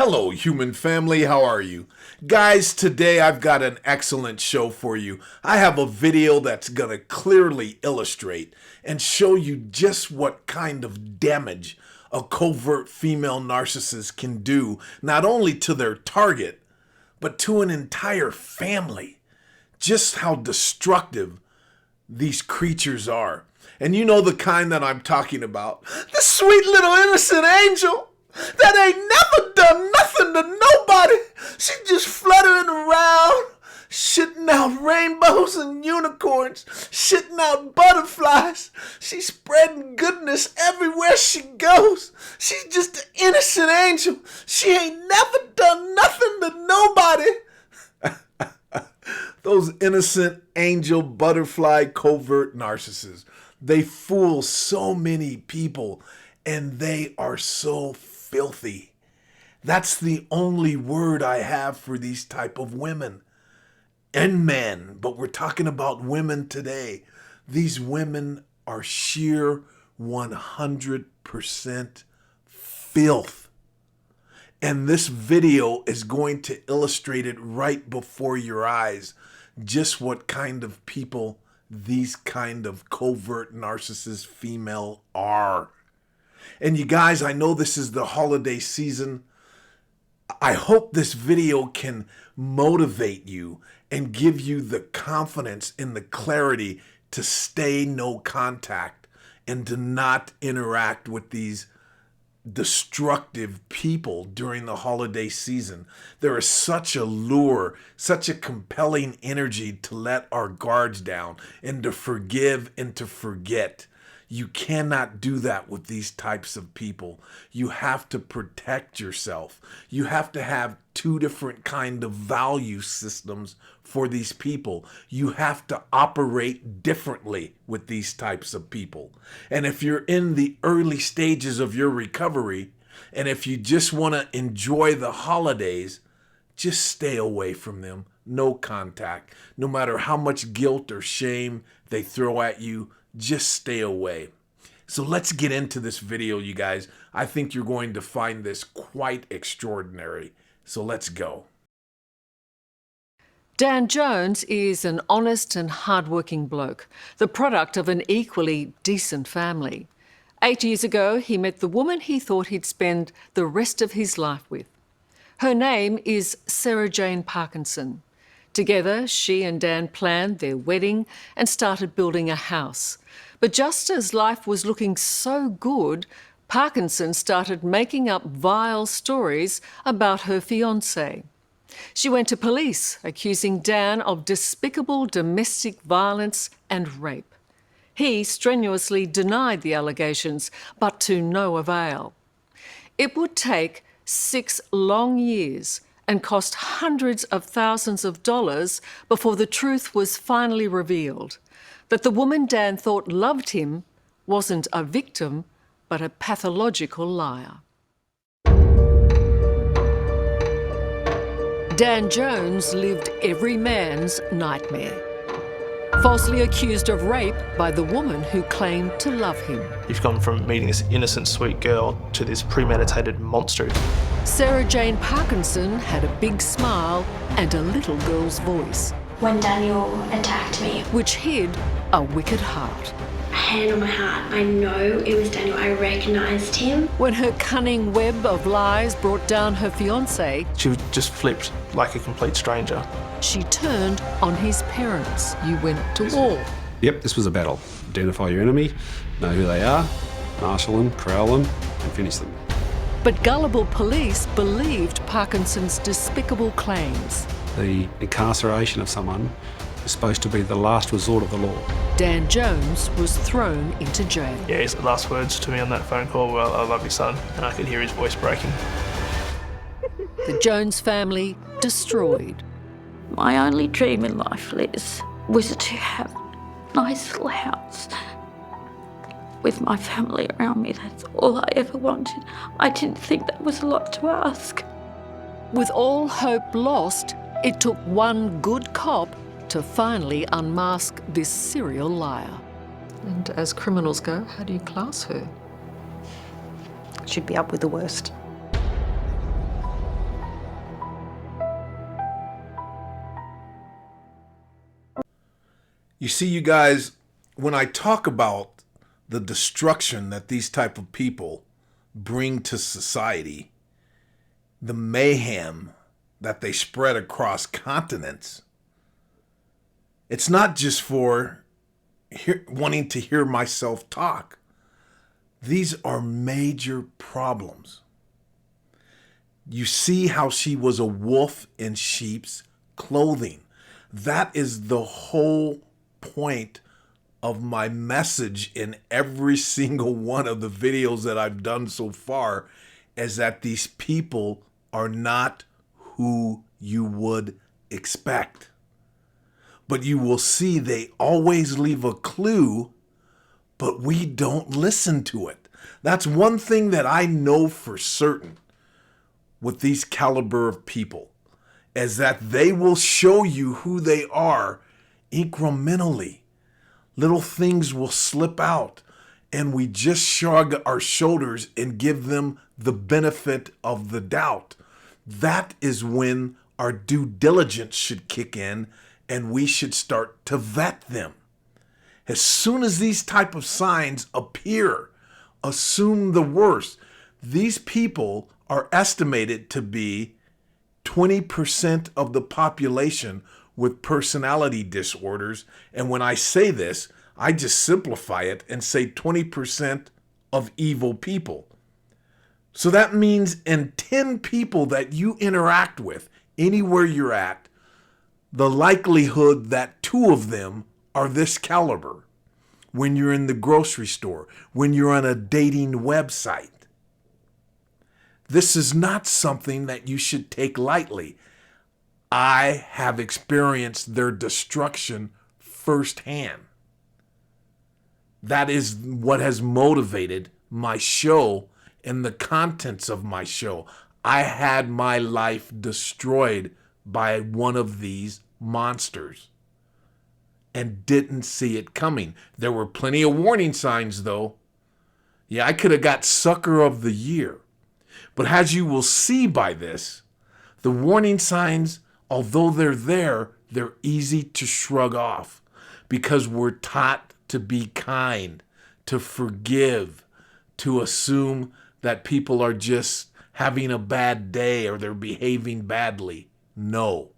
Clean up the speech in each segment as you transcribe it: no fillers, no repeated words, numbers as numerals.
Hello, human family. How are you? Guys, today I've got an excellent show for you. I have a video that's going to clearly illustrate and show you just what kind of damage a covert female narcissist can do, not only to their target, but to an entire family. Just how destructive these creatures are. And you know the kind that I'm talking about. The sweet little innocent angel that ain't never done nothing to nobody. She just fluttering around, shitting out rainbows and unicorns, shitting out butterflies. She's spreading goodness everywhere she goes. She's just an innocent angel. She ain't never done nothing to nobody. Those innocent angel butterfly covert narcissists, they fool so many people and they are so filthy. That's the only word I have for these type of women and men, but we're talking about women today. These women are sheer 100% filth. And this video is going to illustrate it right before your eyes, just what kind of people these kind of covert narcissist female are. And you guys, I know this is the holiday season. I hope this video can motivate you and give you the confidence and the clarity to stay no contact and to not interact with these destructive people during the holiday season. There is such a lure, such a compelling energy to let our guards down and to forgive and to forget. You cannot do that with these types of people. You have to protect yourself. You have to have two different kind of value systems for these people. You have to operate differently with these types of people. And if you're in the early stages of your recovery, and if you just want to enjoy the holidays, just stay away from them. No contact. No matter how much guilt or shame they throw at you, just stay away. So let's get into this video, you guys. I think you're going to find this quite extraordinary. So let's go. Dan Jones is an honest and hard-working bloke, the product of an equally decent family. 8 years ago, he met the woman he thought he'd spend the rest of his life with. Her name is Sarah Jane Parkinson. Together, she and Dan planned their wedding and started building a house. But just as life was looking so good, Parkinson started making up vile stories about her fiancé. She went to police, accusing Dan of despicable domestic violence and rape. He strenuously denied the allegations, but to no avail. It would take 6 long years and cost hundreds of thousands of dollars before the truth was finally revealed, that the woman Dan thought loved him wasn't a victim, but a pathological liar. Dan Jones lived every man's nightmare. Falsely accused of rape by the woman who claimed to love him. You've gone from meeting this innocent, sweet girl to this premeditated monster. Sarah Jane Parkinson had a big smile and a little girl's voice, when Daniel attacked me, which hid a wicked heart. Hand on my heart, I know it was Daniel. I recognised him. When her cunning web of lies brought down her fiancé, She just flipped like a complete stranger. she turned on his parents. You went to war. Yep, this was a battle. Identify your enemy, know who they are, marshal them, corral them, and finish them. But gullible police believed Parkinson's despicable claims. The incarceration of someone is supposed to be the last resort of the law. Dan Jones was thrown into jail. Yeah, his last words to me on that phone call were, "I love you, son," and I could hear his voice breaking. The Jones family destroyed. My only dream in life, Liz, was to have a nice little house with my family around me. That's all I ever wanted. I didn't think that was a lot to ask. With all hope lost, it took one good cop to finally unmask this serial liar. And as criminals go, how do you class her? She'd be up with the worst. You see, you guys, when I talk about the destruction that these type of people bring to society, the mayhem that they spread across continents, it's not just for wanting to hear myself talk. These are major problems. You see how she was a wolf in sheep's clothing. That is the whole point of my message in every single one of the videos that I've done so far, is that these people are not who you would expect. But you will see they always leave a clue, but we don't listen to it. That's one thing that I know for certain with these caliber of people, is that they will show you who they are incrementally. Little things will slip out, and we just shrug our shoulders and give them the benefit of the doubt. That is when our due diligence should kick in, and we should start to vet them. As soon as these type of signs appear, assume the worst. These people are estimated to be 20% of the population with personality disorders. And when I say this, I just simplify it and say 20% of evil people. So that means in 10 people that you interact with, anywhere you're at, the likelihood that 2 of them are this caliber. When you're in the grocery store, when you're on a dating website. This is not something that you should take lightly. I have experienced their destruction firsthand. That is what has motivated my show and the contents of my show. I had my life destroyed by one of these monsters and didn't see it coming. There were plenty of warning signs, though. Yeah, I could have got Sucker of the Year. But as you will see by this, the warning signs, although they're there, they're easy to shrug off because we're taught to be kind, to forgive, to assume that people are just having a bad day or they're behaving badly. No.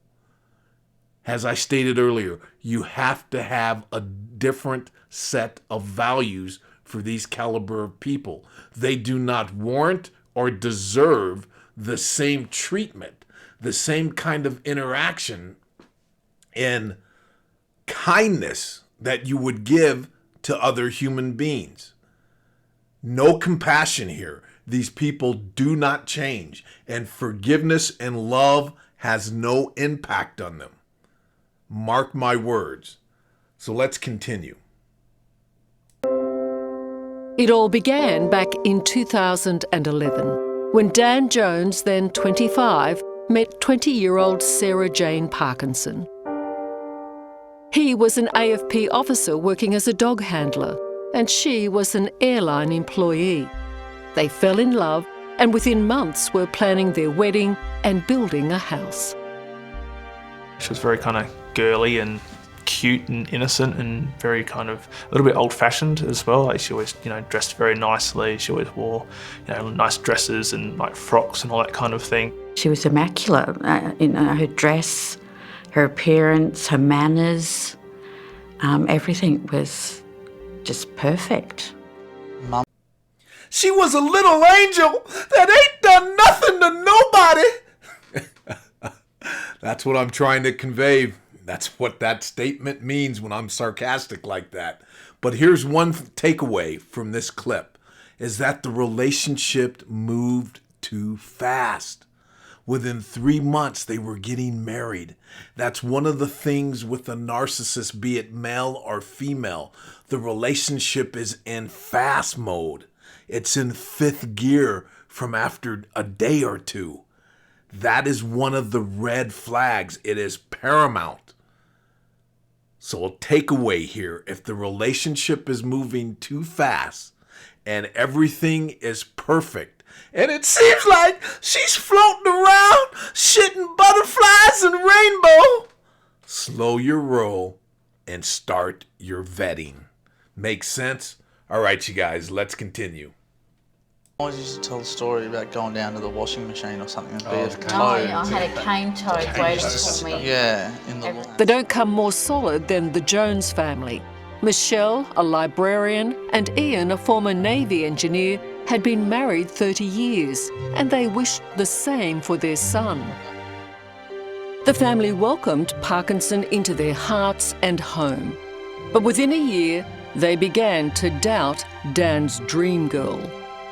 As I stated earlier, you have to have a different set of values for these caliber of people. They do not warrant or deserve the same treatment, the same kind of interaction and kindness that you would give to other human beings. No compassion here. These people do not change, and forgiveness and love has no impact on them. Mark my words. So let's continue. It all began back in 2011 when Dan Jones, then 25, met 20-year-old Sarah Jane Parkinson. He was an AFP officer working as a dog handler, and she was an airline employee. They fell in love and within months were planning their wedding and building a house. She was very kind of girly and cute and innocent and very kind of a little bit old-fashioned as well. Like she always, dressed very nicely. She always wore, nice dresses and like frocks and all that kind of thing. She was immaculate. Her dress, her appearance, her manners, everything was just perfect. She was a little angel that ain't done nothing to nobody. That's what I'm trying to convey. That's what that statement means when I'm sarcastic like that. But here's one takeaway from this clip, is that the relationship moved too fast. Within 3 months, they were getting married. That's one of the things with a narcissist, be it male or female. The relationship is in fast mode. It's in 5th gear from after a day or 2. That is one of the red flags. It is paramount. So a takeaway here, if the relationship is moving too fast and everything is perfect, and it seems like she's floating around, shitting butterflies and rainbow, slow your roll and start your vetting. Make sense? All right, you guys, let's continue. I always used to tell the story about going down to the washing machine or something and be a toad. Oh, yeah, I had a cane toad waiting for me. Yeah, in the lawn. They don't come more solid than the Jones family. Michelle, a librarian, and Ian, a former Navy engineer, had been married 30 years, and they wished the same for their son. The family welcomed Parkinson into their hearts and home. But within a year, they began to doubt Dan's dream girl.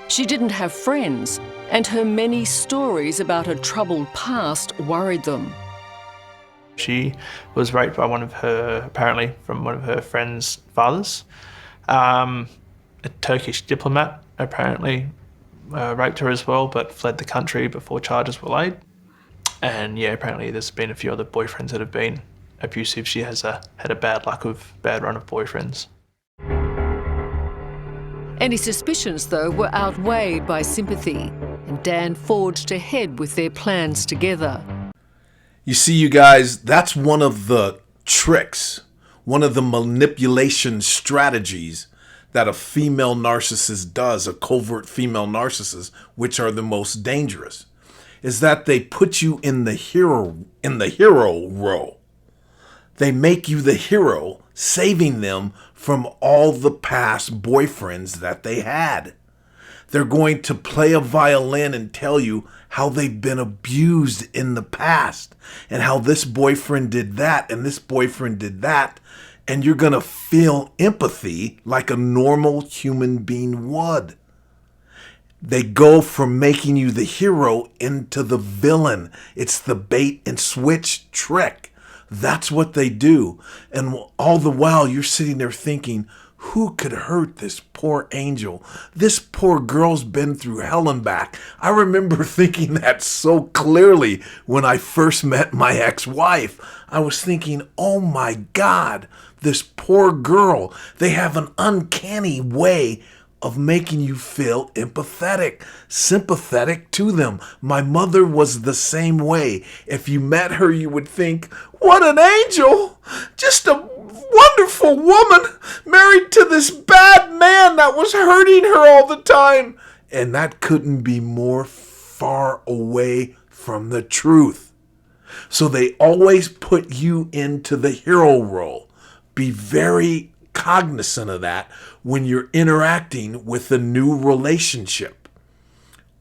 She didn't have friends, and her many stories about a troubled past worried them. She was raped by apparently from one of her friend's fathers. A Turkish diplomat apparently raped her as well, but fled the country before charges were laid. And yeah, apparently there's been a few other boyfriends that have been abusive. She has had a bad run of boyfriends. Any suspicions, though, were outweighed by sympathy, and Dan forged ahead with their plans together. You see, you guys, that's one of the tricks, one of the manipulation strategies that a female narcissist does, a covert female narcissist, which are the most dangerous, is that they put you in the hero role. They make you the hero, saving them from all the past boyfriends that they had. They're going to play a violin and tell you how they've been abused in the past and how this boyfriend did that and this boyfriend did that. And you're going to feel empathy like a normal human being would. They go from making you the hero into the villain. It's the bait and switch trick. That's what they do. And all the while you're sitting there thinking, who could hurt this poor angel? This poor girl's been through hell and back. I remember thinking that so clearly when I first met my ex-wife. I was thinking, oh my God, this poor girl. They have an uncanny way of making you feel empathetic, sympathetic to them. My mother was the same way. If you met her, you would think, what an angel! Just a wonderful woman married to this bad man that was hurting her all the time. And that couldn't be more far away from the truth. So they always put you into the hero role. Be very cognizant of that when you're interacting with a new relationship.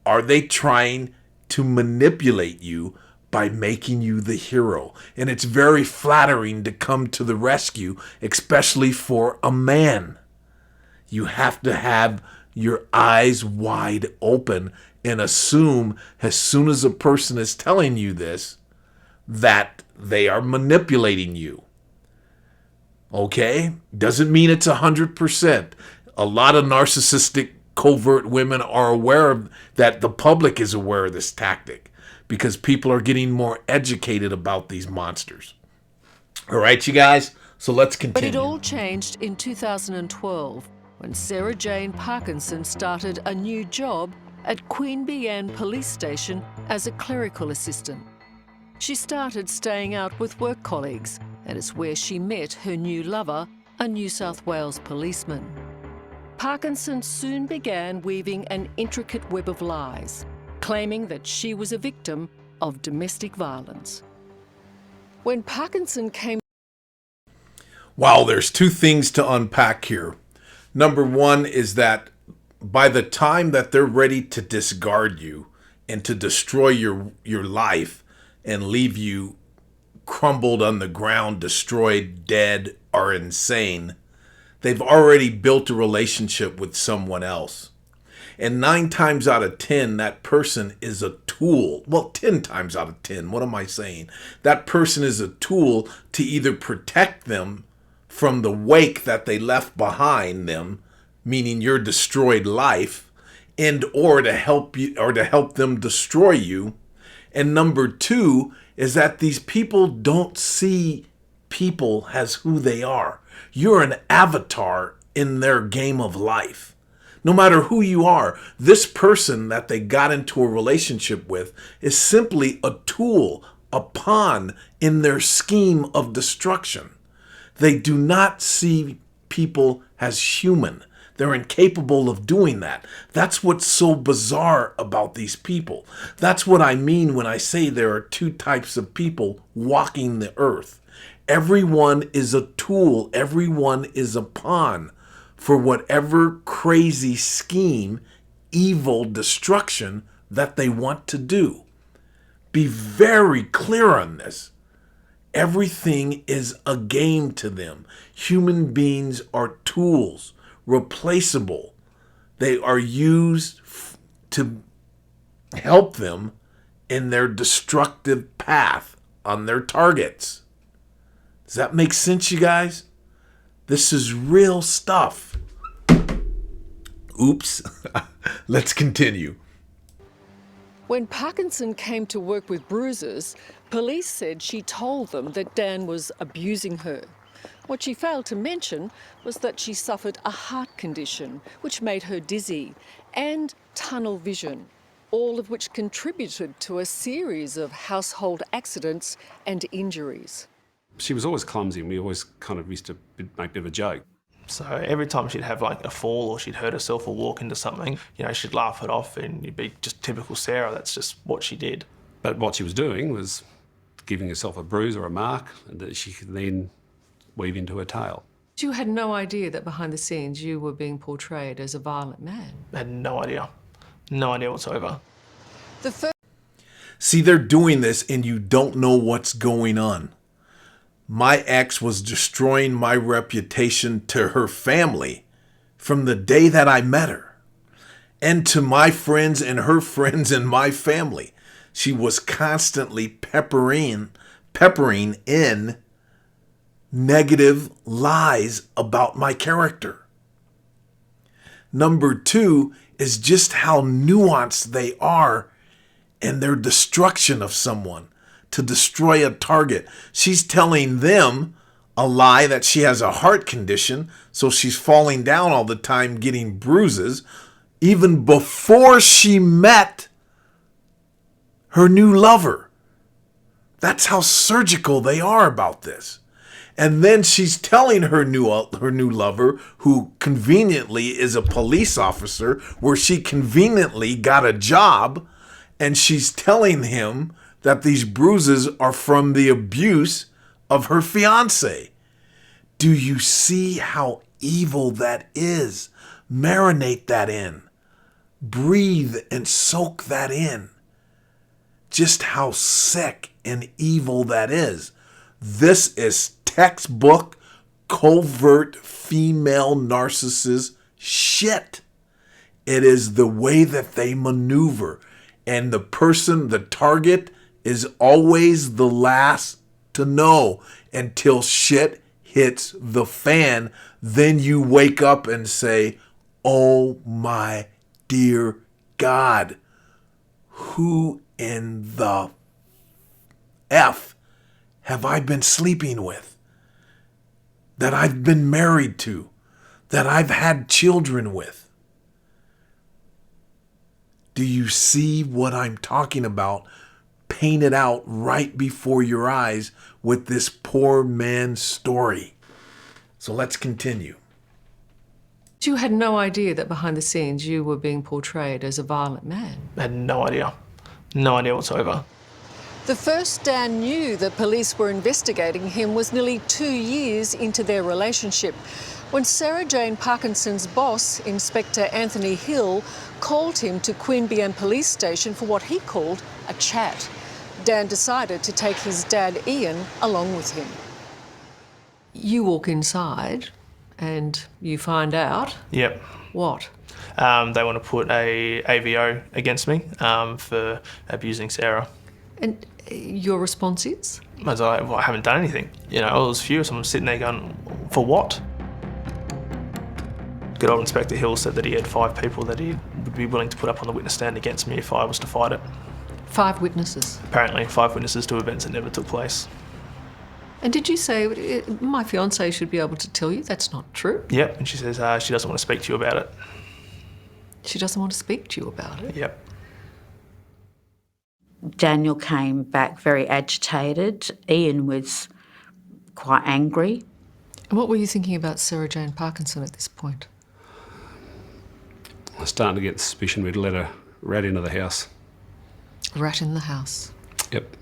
Are they trying to manipulate you by making you the hero? And it's very flattering to come to the rescue, especially for a man. You have to have your eyes wide open and assume as soon as a person is telling you this, that they are manipulating you. Okay? Doesn't mean it's 100%. A lot of narcissistic covert women are aware of that. The public is aware of this tactic because people are getting more educated about these monsters. All right, you guys? So let's continue. But it all changed in 2012 when Sarah Jane Parkinson started a new job at Queanbeyan Anne Police Station as a clerical assistant. She started staying out with work colleagues, and it's where she met her new lover, a New South Wales policeman. Parkinson soon began weaving an intricate web of lies, claiming that she was a victim of domestic violence. When Parkinson came... Wow, there's two things to unpack here. Number one is that by the time that they're ready to discard you and to destroy your life and leave you crumbled on the ground, destroyed, dead, or insane, they've already built a relationship with someone else. And 9 times out of 10, that person is a tool. Well, 10 times out of 10, what am I saying? That person is a tool to either protect them from the wake that they left behind them, meaning your destroyed life, and or to help you or to help them destroy you. And number 2 is that these people don't see people as who they are. You're an avatar in their game of life. No matter who you are, this person that they got into a relationship with is simply a tool, a pawn in their scheme of destruction. They do not see people as human. They're incapable of doing that. That's what's so bizarre about these people. That's what I mean when I say there are two types of people walking the earth. Everyone is a tool. Everyone is a pawn for whatever crazy scheme, evil destruction that they want to do. Be very clear on this. Everything is a game to them. Human beings are tools, replaceable. They are used to help them in their destructive path on their targets. Does that make sense, you guys? This is real stuff. Oops. Let's continue. When Parkinson came to work with bruisers, police said she told them that Dan was abusing her. What she failed to mention was that she suffered a heart condition which made her dizzy, and tunnel vision, all of which contributed to a series of household accidents and injuries. She was always clumsy, and we always kind of used to make a bit of a joke. So every time she'd have like a fall or she'd hurt herself or walk into something, you know, she'd laugh it off and you'd be just typical Sarah. That's just what she did. But what she was doing was giving herself a bruise or a mark that she could then weave into her tale. You had no idea that behind the scenes you were being portrayed as a violent man. I had no idea. No idea whatsoever. See, they're doing this and you don't know what's going on. My ex was destroying my reputation to her family from the day that I met her, and to my friends and her friends and my family. She was constantly peppering in negative lies about my character. Number two is just how nuanced they are in their destruction of someone. To destroy a target. She's telling them a lie that she has a heart condition, so she's falling down all the time getting bruises, even before she met her new lover. That's how surgical they are about this. And then she's telling her new lover, who conveniently is a police officer, where she conveniently got a job, and she's telling him that these bruises are from the abuse of her fiancé. Do you see how evil that is? Marinate that in. Breathe and soak that in. Just how sick and evil that is. This is textbook covert female narcissist shit. It is the way that they maneuver. And the person, the target, is always the last to know until shit hits the fan. Then you wake up and say, oh my dear God, who in the F have I been sleeping with? That I've been married to? That I've had children with? Do you see what I'm talking about? Painted out right before your eyes with this poor man's story. So let's continue. You had no idea that behind the scenes you were being portrayed as a violent man. I had no idea. No idea whatsoever. The first Dan knew that police were investigating him was nearly 2 years into their relationship, when Sarah Jane Parkinson's boss, Inspector Anthony Hill, called him to Queanbeyan Police Station for what he called a chat. Dan decided to take his dad Ian along with him. You walk inside and you find out. Yep. What? They want to put a AVO against me for abusing Sarah. And your response is? I was like, well, I haven't done anything. You know, I was furious. I'm sitting there going, for what? Good old Inspector Hill said that he had 5 people that he would be willing to put up on the witness stand against me if I was to fight it. 5 witnesses? Apparently 5 witnesses to events that never took place. And did you say, my fiancée should be able to tell you that's not true? Yep, and she says she doesn't want to speak to you about it. She doesn't want to speak to you about it? Yep. Daniel came back very agitated. Ian was quite angry. And what were you thinking about Sarah Jane Parkinson at this point? I was starting to get the suspicion we'd let a rat into the house. Rat in the house. Yep.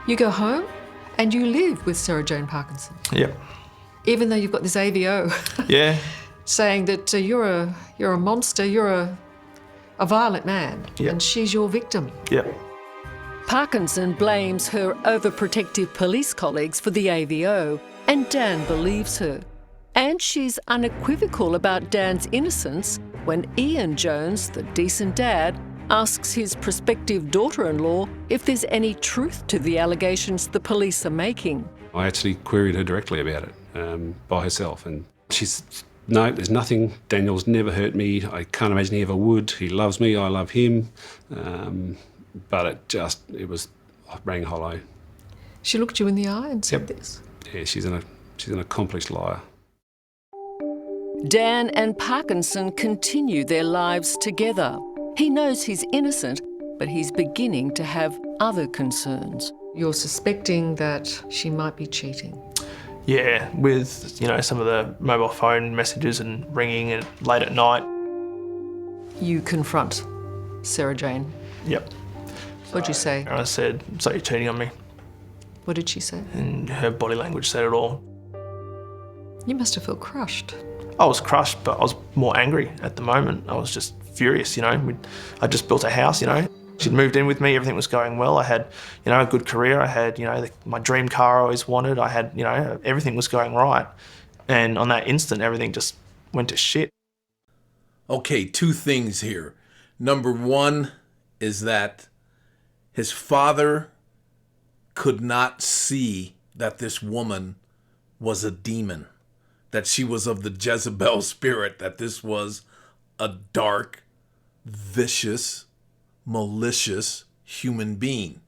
You go home and you live with Sarah Jane Parkinson, Yep. even though you've got this AVO Yeah. saying that you're a monster, you're a violent man, Yep. and she's your victim. Yep. Parkinson blames her overprotective police colleagues for the AVO, and Dan believes her. And she's unequivocal about Dan's innocence when Ian Jones, the decent dad, asks his prospective daughter-in-law if there's any truth to the allegations the police are making. I actually queried her directly about it by herself, and she's, no, there's nothing. Daniel's never hurt me. I can't imagine he ever would. He loves me, I love him. But it was rang hollow. She looked you in the eye and said Yep. this. Yeah, she's an accomplished liar. Dan and Parkinson continue their lives together. He knows he's innocent, but he's beginning to have other concerns. You're suspecting that she might be cheating. Yeah, with, you know, some of the mobile phone messages and ringing and late at night. You confront Sarah Jane. Yep. What'd you say? And I said, so you're cheating on me. What did she say? And her body language said it all. You must have felt crushed. I was crushed, but I was more angry at the moment. I was just furious, you know. I just built a house, you know. She'd moved in with me, everything was going well. I had, you know, a good career. I had, you know, my dream car I always wanted. I had, you know, everything was going right. And on that instant, everything just went to shit. Okay, two things here. Number one is that his father could not see that this woman was a demon, that she was of the Jezebel spirit, that this was a dark, vicious, malicious human being.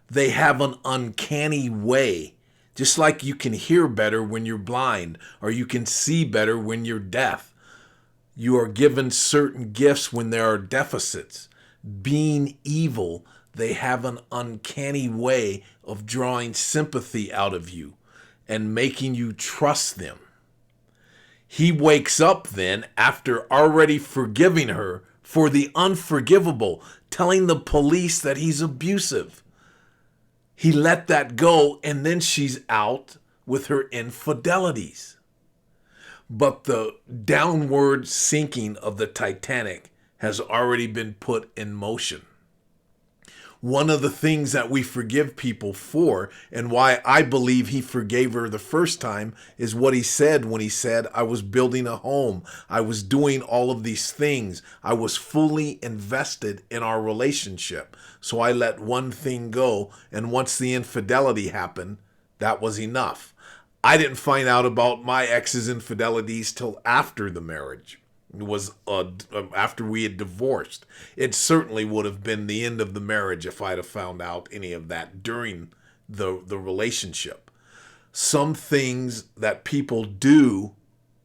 They have an uncanny way, just like you can hear better when you're blind, or you can see better when you're deaf. You are given certain gifts when there are deficits. Being evil, they have an uncanny way of drawing sympathy out of you and making you trust them. He wakes up then after already forgiving her for the unforgivable, telling the police that he's abusive. He let that go, and then she's out with her infidelities. But the downward sinking of the Titanic has already been put in motion. One of the things that we forgive people for, and why I believe he forgave her the first time, is what he said when he said, I was building a home. I was doing all of these things. I was fully invested in our relationship. So I let one thing go, and once the infidelity happened, that was enough. I didn't find out about my ex's infidelities till after the marriage. It was after we had divorced. It certainly would have been the end of the marriage if I'd have found out any of that during the relationship. Some things that people do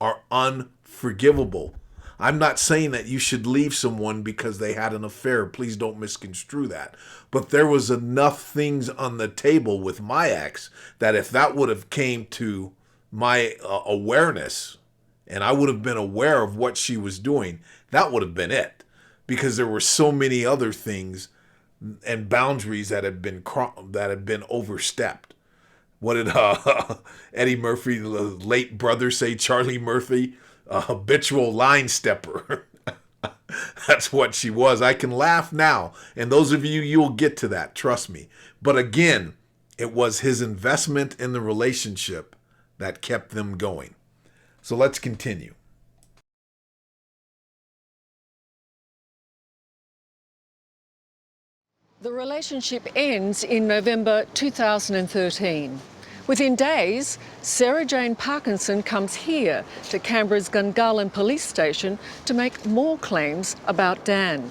are unforgivable. I'm not saying that you should leave someone because they had an affair. Please don't misconstrue that. But there was enough things on the table with my ex that if that would have came to my awareness, and I would have been aware of what she was doing, that would have been it. Because there were so many other things and boundaries that had been overstepped. What did Eddie Murphy, the late brother, say? Charlie Murphy, a habitual line stepper. That's what she was. I can laugh now. And those of you, you'll get to that, trust me. But again, it was his investment in the relationship that kept them going. So let's continue. The relationship ends in November 2013. Within days, Sarah Jane Parkinson comes here to Canberra's Gungahlin Police Station to make more claims about Dan.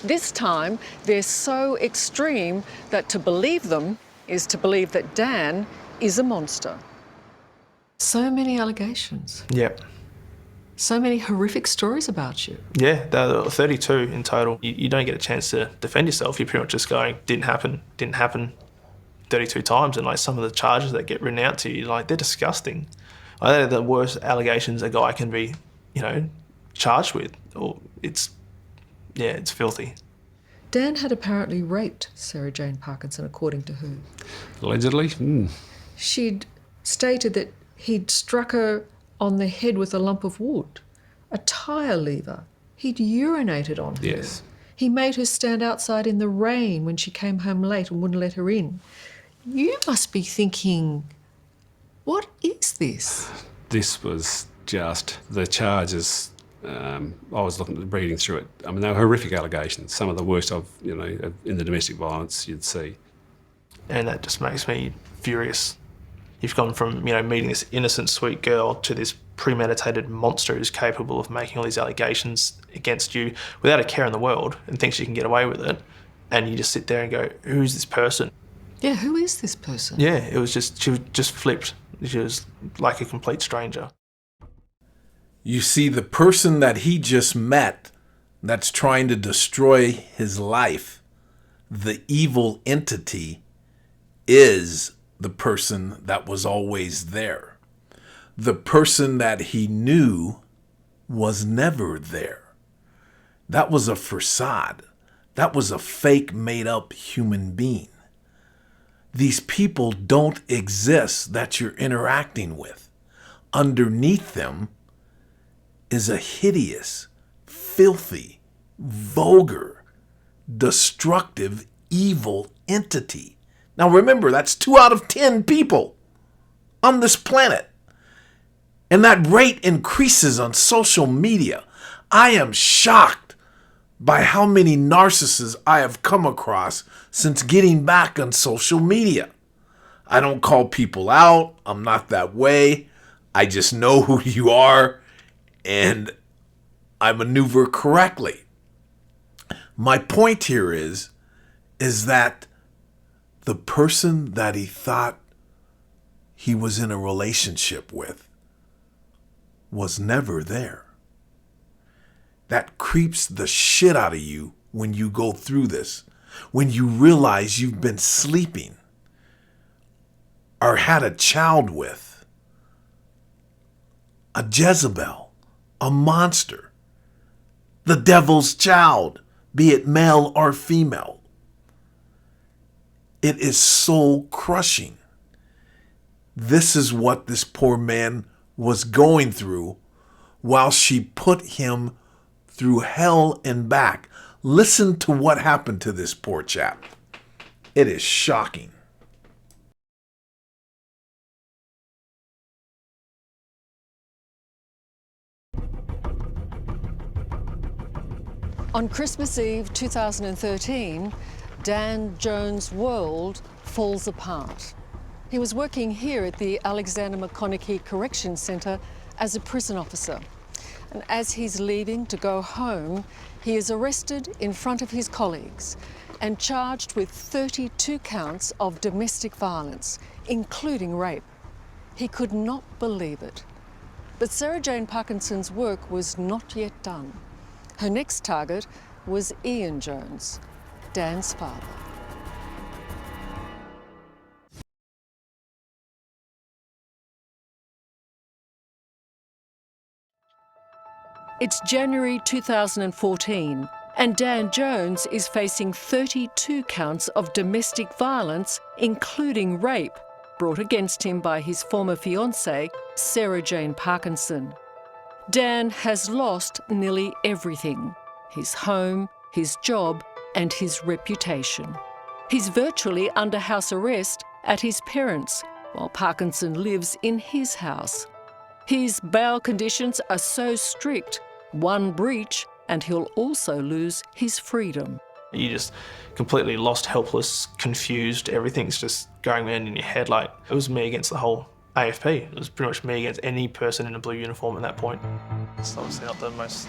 This time, they're so extreme that to believe them is to believe that Dan is a monster. So many allegations. Yep. So many horrific stories about you. Yeah, there were 32 in total. You don't get a chance to defend yourself. You're pretty much just going, didn't happen, 32 times, and like some of the charges that get written out to you, like they're disgusting. Like, they're the worst allegations a guy can be, you know, charged with. Or it's filthy. Dan had apparently raped Sarah Jane Parkinson, according to her. Allegedly? She'd stated that he'd struck her on the head with a lump of wood, a tyre lever. He'd urinated on her. Yes. He made her stand outside in the rain when she came home late and wouldn't let her in. You must be thinking, what is this? This was just the charges. I was reading through it. I mean, they were horrific allegations, some of the worst in the domestic violence you'd see. And that just makes me furious. You've gone from, meeting this innocent, sweet girl to this premeditated monster who's capable of making all these allegations against you without a care in the world and thinks you can get away with it. And you just sit there and go, who's this person? Yeah, who is this person? Yeah, she was just flipped. She was like a complete stranger. You see, the person that he just met that's trying to destroy his life, the evil entity, is the person that was always there. The person that he knew was never there. That was a facade. That was a fake, made-up human being. These people don't exist that you're interacting with. Underneath them is a hideous, filthy, vulgar, destructive, evil entity. Now remember, that's 2 out of 10 people on this planet. And that rate increases on social media. I am shocked by how many narcissists I have come across since getting back on social media. I don't call people out. I'm not that way. I just know who you are, and I maneuver correctly. My point here is that the person that he thought he was in a relationship with was never there. That creeps the shit out of you when you go through this, when you realize you've been sleeping or had a child with a Jezebel, a monster, the devil's child, be it male or female. It is soul crushing. This is what this poor man was going through while she put him through hell and back. Listen to what happened to this poor chap. It is shocking. On Christmas Eve 2013, Dan Jones' world falls apart. He was working here at the Alexander McConaughey Correction Centre as a prison officer. And as he's leaving to go home, he is arrested in front of his colleagues and charged with 32 counts of domestic violence, including rape. He could not believe it. But Sarah Jane Parkinson's work was not yet done. Her next target was Ian Jones, Dan's father. It's January 2014, and Dan Jones is facing 32 counts of domestic violence, including rape, brought against him by his former fiancée, Sarah Jane Parkinson. Dan has lost nearly everything: his home, his job, and his reputation. He's virtually under house arrest at his parents', while Parkinson lives in his house. His bail conditions are so strict, one breach and he'll also lose his freedom. You just completely lost, helpless, confused. Everything's just going around in your head. Like, it was me against the whole AFP. It was pretty much me against any person in a blue uniform at that point. It's obviously not the most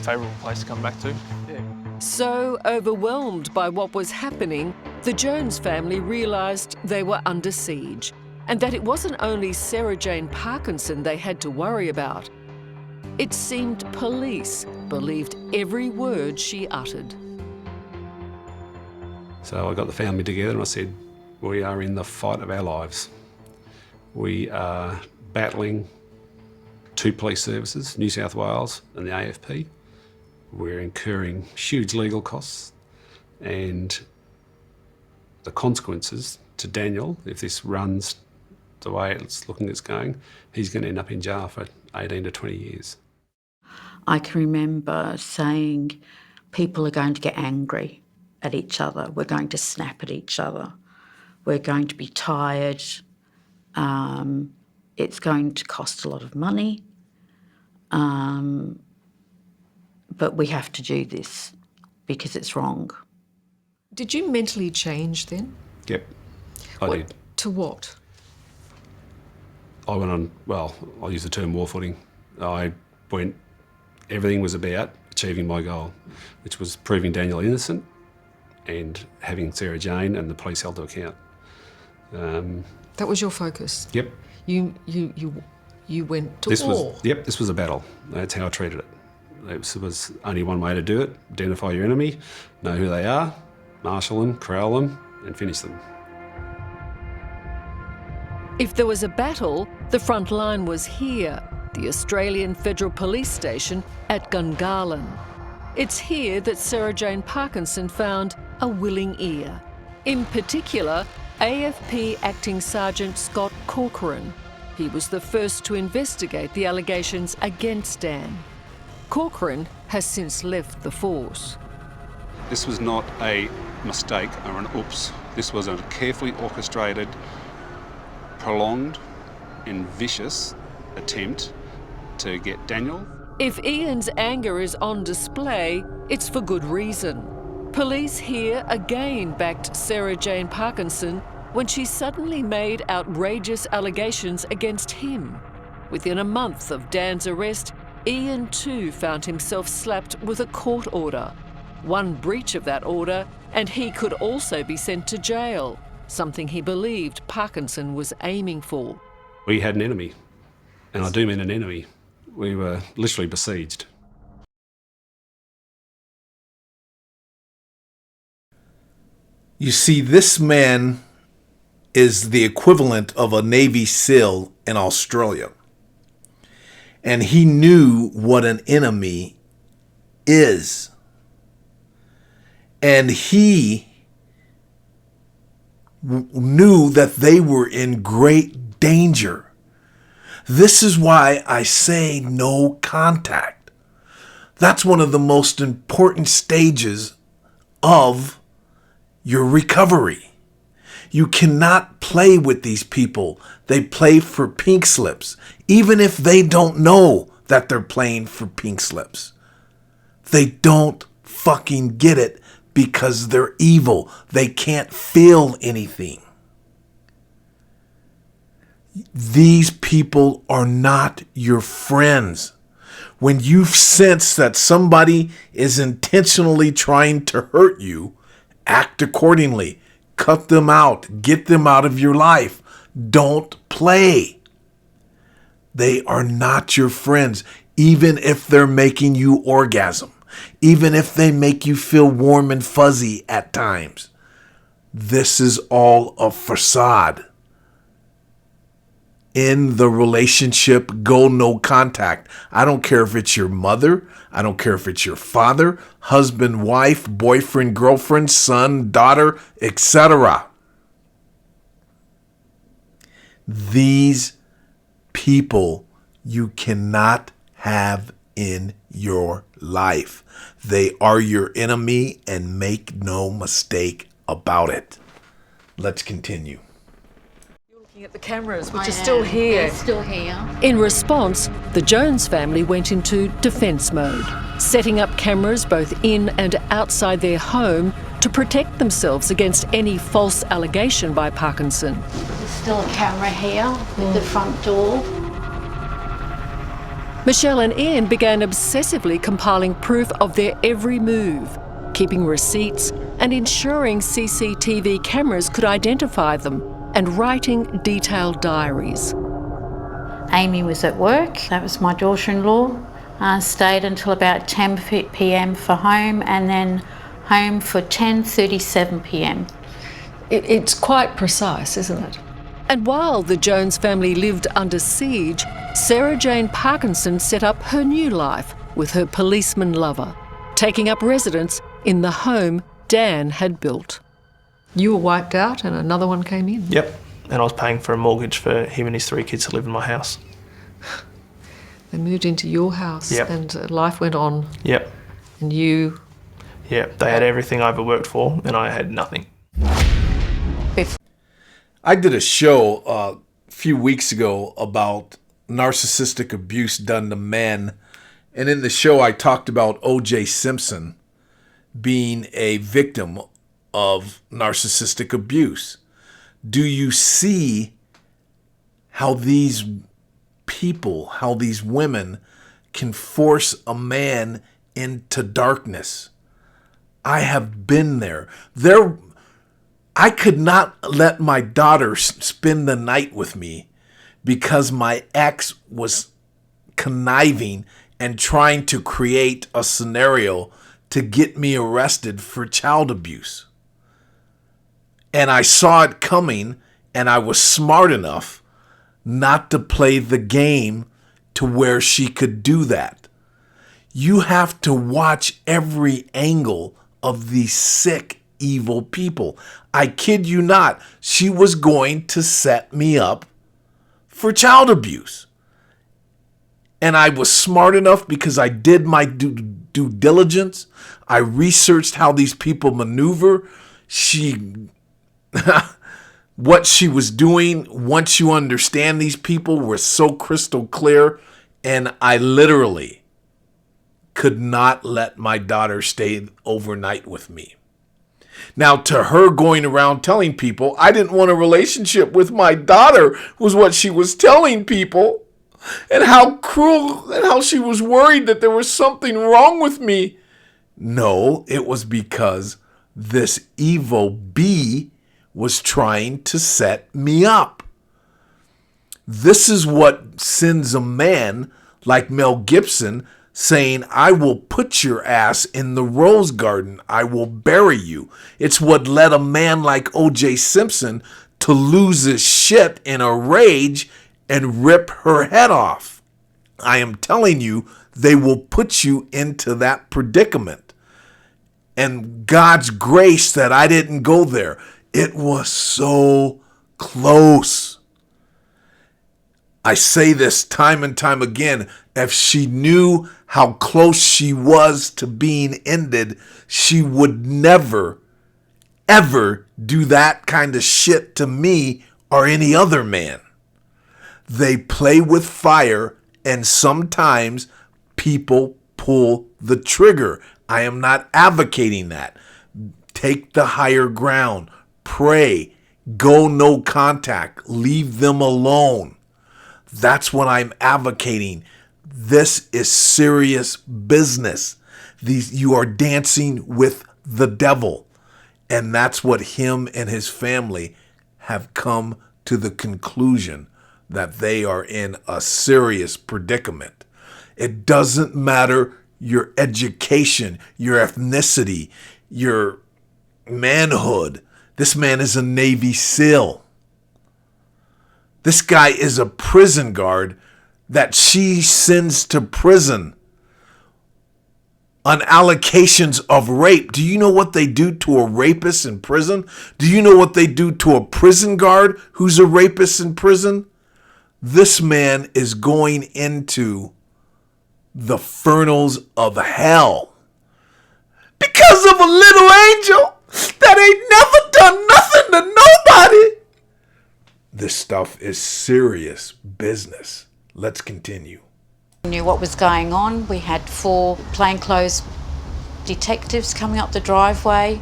favourable place to come back to. Yeah. So overwhelmed by what was happening, the Jones family realised they were under siege, and that it wasn't only Sarah Jane Parkinson they had to worry about. It seemed police believed every word she uttered. So I got the family together and I said, We are in the fight of our lives. We are battling two police services, New South Wales and the AFP. We're incurring huge legal costs, and the consequences to Daniel, if this runs the way it's looking it's going, he's going to end up in jail for 18 to 20 years. I can remember saying people are going to get angry at each other. We're going to snap at each other. We're going to be tired. It's going to cost a lot of money. But we have to do this because it's wrong. Did you mentally change then? Yep, I did. To what? I went on, well, I'll use the term war footing. Everything was about achieving my goal, which was proving Daniel innocent and having Sarah Jane and the police held to account. That was your focus? Yep. You went to war? This was a battle. That's how I treated it. It was only one way to do it: identify your enemy, know who they are, marshal them, corral them, and finish them. If there was a battle, the front line was here, the Australian Federal Police Station at Gungahlin. It's here that Sarah Jane Parkinson found a willing ear. In particular, AFP Acting Sergeant Scott Corcoran. He was the first to investigate the allegations against Dan. Corcoran has since left the force. This was not a mistake or an oops. This was a carefully orchestrated, prolonged and vicious attempt to get Daniel. If Ian's anger is on display, it's for good reason. Police here again backed Sarah Jane Parkinson when she suddenly made outrageous allegations against him. Within a month of Dan's arrest, Ian too found himself slapped with a court order. One breach of that order, and he could also be sent to jail, something he believed Parkinson was aiming for. We had an enemy, and I do mean an enemy. We were literally besieged. You see, this man is the equivalent of a Navy SEAL in Australia. And he knew what an enemy is. And he knew that they were in great danger. This is why I say no contact. That's one of the most important stages of your recovery. You cannot play with these people. They play for pink slips, even if they don't know that they're playing for pink slips. They don't fucking get it because they're evil. They can't feel anything. These people are not your friends. When you sense that somebody is intentionally trying to hurt you, act accordingly. Cut them out. Get them out of your life. Don't play. They are not your friends, even if they're making you orgasm, even if they make you feel warm and fuzzy at times. This is all a facade. In the relationship, go no contact. I don't care if it's your mother. I don't care if it's your father, husband, wife, boyfriend, girlfriend, son, daughter, etc. These people you cannot have in your life. They are your enemy, and make no mistake about it. Let's continue. At the cameras, which are still here. They're still here. In response, the Jones family went into defence mode, setting up cameras both in and outside their home to protect themselves against any false allegation by Parkinson. There's still a camera here with the front door. Michelle and Ian began obsessively compiling proof of their every move, keeping receipts and ensuring CCTV cameras could identify them, and writing detailed diaries. Amy was at work. That was my daughter-in-law. Stayed until about 10 p.m. for home, and then home for 10:37 p.m. It's quite precise, isn't it? And while the Jones family lived under siege, Sarah Jane Parkinson set up her new life with her policeman lover, taking up residence in the home Dan had built. You were wiped out and another one came in? Yep, and I was paying for a mortgage for him and his 3 kids to live in my house. They moved into your house. Yep. And life went on. Yep. And you... Yep, they had everything I ever worked for and I had nothing. I did a show a few weeks ago about narcissistic abuse done to men. And in the show, I talked about O.J. Simpson being a victim of narcissistic abuse. Do you see how these people, how these women can force a man into darkness? I have been there. I could not let my daughter spend the night with me because my ex was conniving and trying to create a scenario to get me arrested for child abuse. And I saw it coming, and I was smart enough not to play the game to where she could do that. You have to watch every angle of these sick, evil people. I kid you not, she was going to set me up for child abuse. And I was smart enough because I did my due diligence. I researched how these people maneuver. What she was doing, once you understand these people, were so crystal clear. And I literally could not let my daughter stay overnight with me. Now, to her going around telling people I didn't want a relationship with my daughter was what she was telling people, and how cruel and how she was worried that there was something wrong with me. No, it was because this evil bee was trying to set me up. This is what sends a man like Mel Gibson saying, I will put your ass in the rose garden. I will bury you. It's what led a man like O.J. Simpson to lose his shit in a rage and rip her head off. I am telling you, they will put you into that predicament. And God's grace that I didn't go there. It was so close. I say this time and time again. If she knew how close she was to being ended, she would never, ever do that kind of shit to me or any other man. They play with fire, and sometimes people pull the trigger. I am not advocating that. Take the higher ground. Pray. Go no contact. Leave them alone. That's what I'm advocating. This is serious business. You are dancing with the devil. And that's what him and his family have come to the conclusion, that they are in a serious predicament. It doesn't matter your education, your ethnicity, your manhood. This man is a Navy SEAL. This guy is a prison guard that she sends to prison on allocations of rape. Do you know what they do to a rapist in prison? Do you know what they do to a prison guard who's a rapist in prison? This man is going into the furnace of hell because of a little angel that ain't never done nothing to nobody. This stuff is serious business. Let's continue. We knew what was going on. We had 4 plainclothes detectives coming up the driveway.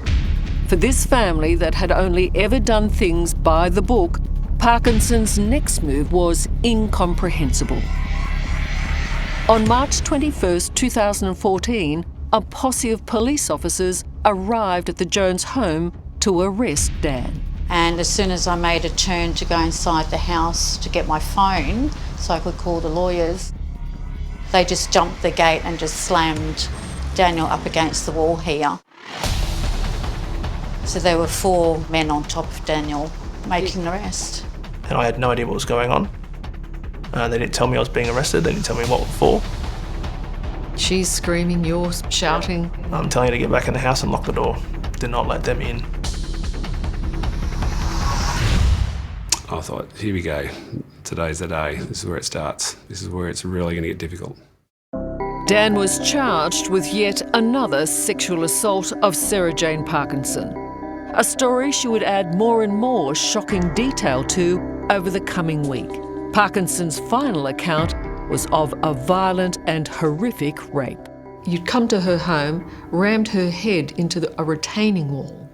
For this family that had only ever done things by the book, Parkinson's next move was incomprehensible. On March 21st, 2014, a posse of police officers arrived at the Jones home to arrest Dan. And as soon as I made a turn to go inside the house to get my phone so I could call the lawyers, they just jumped the gate and just slammed Daniel up against the wall here. So there were 4 men on top of Daniel making the arrest. And I had no idea what was going on. They didn't tell me I was being arrested. They didn't tell me what for. She's screaming, you're shouting. I'm telling you to get back in the house and lock the door. Did not let them in. I thought, here we go. Today's the day. This is where it starts. This is where it's really going to get difficult. Dan was charged with yet another sexual assault of Sarah Jane Parkinson. A story she would add more and more shocking detail to over the coming week. Parkinson's final account was of a violent and horrific rape. You'd come to her home, rammed her head into a retaining wall.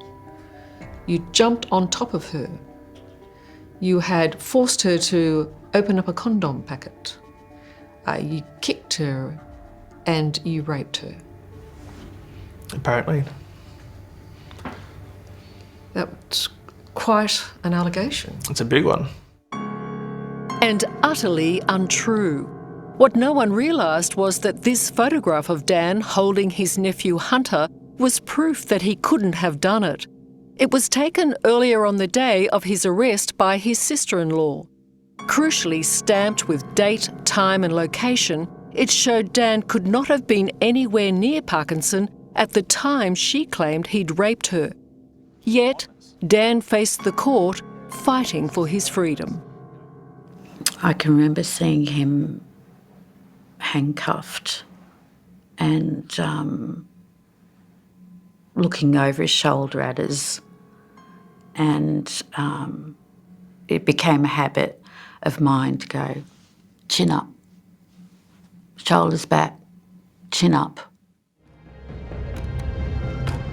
You jumped on top of her. You had forced her to open up a condom packet. You kicked her and you raped her. Apparently. That's quite an allegation. It's a big one. And utterly untrue. What no one realised was that this photograph of Dan holding his nephew Hunter was proof that he couldn't have done it. It was taken earlier on the day of his arrest by his sister-in-law. Crucially stamped with date, time and location, it showed Dan could not have been anywhere near Parkinson at the time she claimed he'd raped her. Yet, Dan faced the court fighting for his freedom. I can remember seeing him handcuffed and looking over his shoulder at us, and it became a habit of mine to go, chin up, shoulders back, chin up.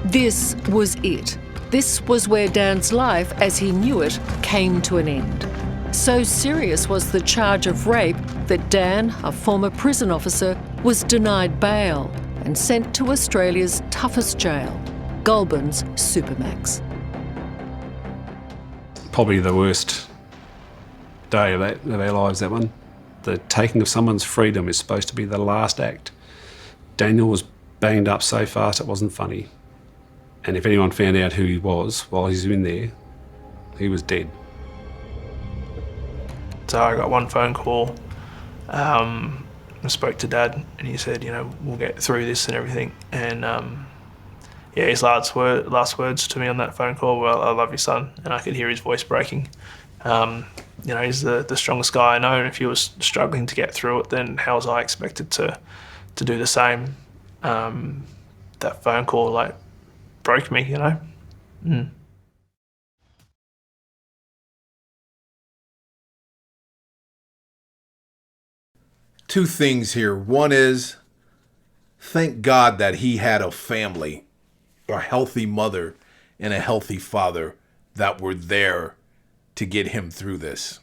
This was it. This was where Dan's life, as he knew it, came to an end. So serious was the charge of rape that Dan, a former prison officer, was denied bail and sent to Australia's toughest jail, Goulburn's Supermax. Probably the worst day of our lives, that one. The taking of someone's freedom is supposed to be the last act. Daniel was banged up so fast it wasn't funny. And if anyone found out who he was while he was in there, he was dead. So I got one phone call. I spoke to Dad, and he said, we'll get through this and everything. And his last words to me on that phone call were, "I love you, son." And I could hear his voice breaking. He's the strongest guy I know, and if he was struggling to get through it, then how was I expected to do the same? That phone call broke me, Two things here. One is, thank God that he had a family, a healthy mother and a healthy father that were there to get him through this.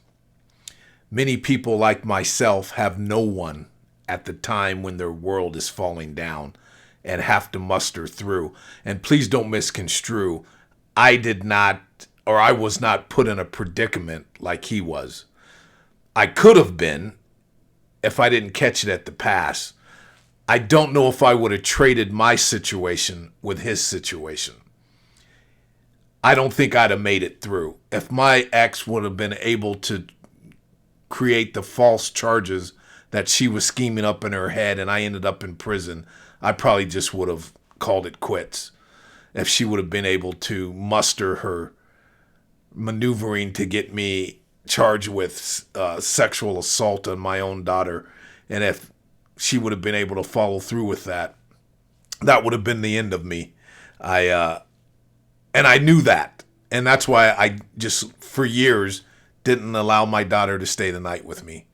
Many people like myself have no one at the time when their world is falling down and have to muster through. And please don't misconstrue. I was not put in a predicament like he was. I could have been if I didn't catch it at the pass. I don't know if I would have traded my situation with his situation. I don't think I'd have made it through. If my ex would have been able to create the false charges that she was scheming up in her head and I ended up in prison, I probably just would have called it quits. If she would have been able to muster her maneuvering to get me charged with sexual assault on my own daughter, and if she would have been able to follow through with that, that would have been the end of me. And I knew that, and that's why I just for years didn't allow my daughter to stay the night with me.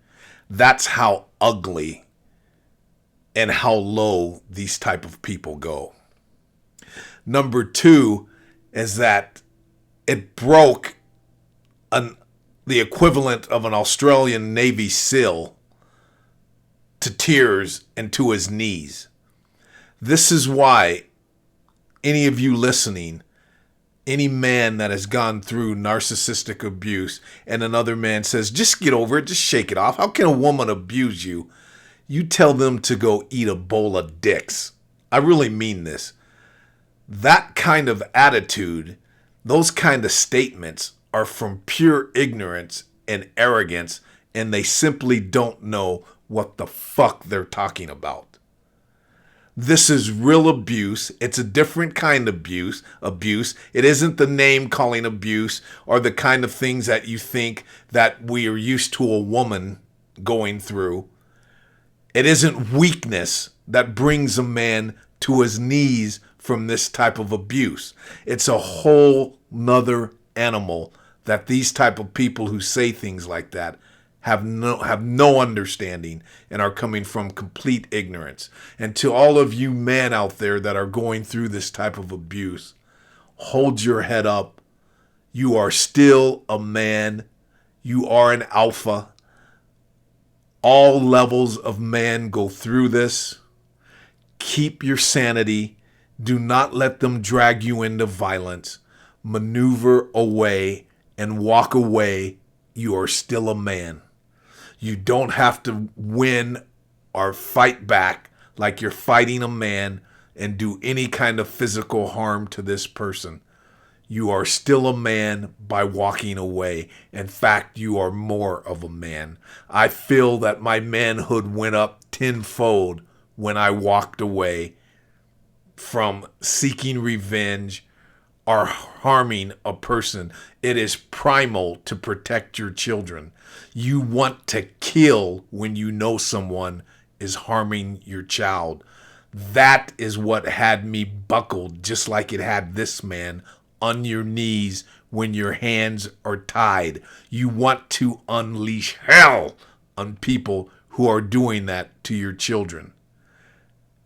That's how ugly and how low these type of people go. Number two is that it broke the equivalent of an Australian Navy SEAL to tears and to his knees. This is why any of you listening, any man that has gone through narcissistic abuse and another man says, just get over it, just shake it off. How can a woman abuse you? You tell them to go eat a bowl of dicks. I really mean this. That kind of attitude Those kind of statements are from pure ignorance and arrogance, and they simply don't know what the fuck they're talking about. This is real abuse. It's a different kind of abuse. It isn't the name calling abuse or the kind of things that you think that we are used to a woman going through. It isn't weakness that brings a man to his knees from this type of abuse. It's a whole nother animal that these type of people who say things like that have no understanding and are coming from complete ignorance. And to all of you men out there that are going through this type of abuse, hold your head up. You are still a man. You are an alpha. All levels of man go through this. Keep your sanity. Do not let them drag you into violence. Maneuver away and walk away. You are still a man. You don't have to win or fight back like you're fighting a man and do any kind of physical harm to this person. You are still a man by walking away. In fact, you are more of a man. I feel that my manhood went up tenfold when I walked away from seeking revenge or harming a person. It is primal to protect your children. You want to kill when you know someone is harming your child. That is what had me buckled, just like it had this man, on your knees when your hands are tied. You want to unleash hell on people who are doing that to your children.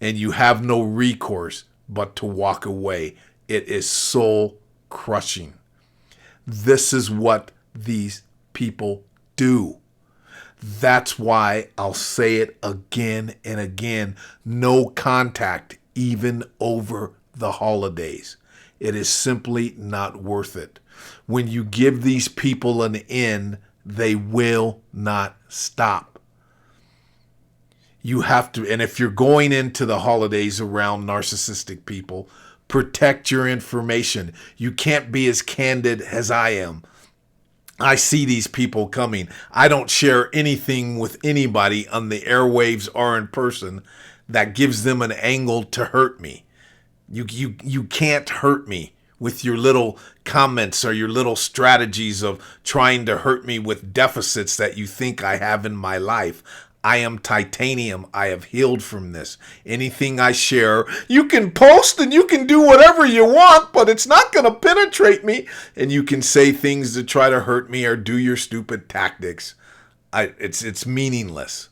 And you have no recourse but to walk away. It is soul crushing. This is what these people do. That's why I'll say it again and again. No contact, even over the holidays. It is simply not worth it. When you give these people an in, they will not stop. You have to, and if you're going into the holidays around narcissistic people, protect your information. You can't be as candid as I am. I see these people coming. I don't share anything with anybody on the airwaves or in person that gives them an angle to hurt me. You can't hurt me with your little comments or your little strategies of trying to hurt me with deficits that you think I have in my life. I am titanium. I have healed from this. Anything I share, you can post and you can do whatever you want, but it's not going to penetrate me. And you can say things to try to hurt me or do your stupid tactics. It's meaningless.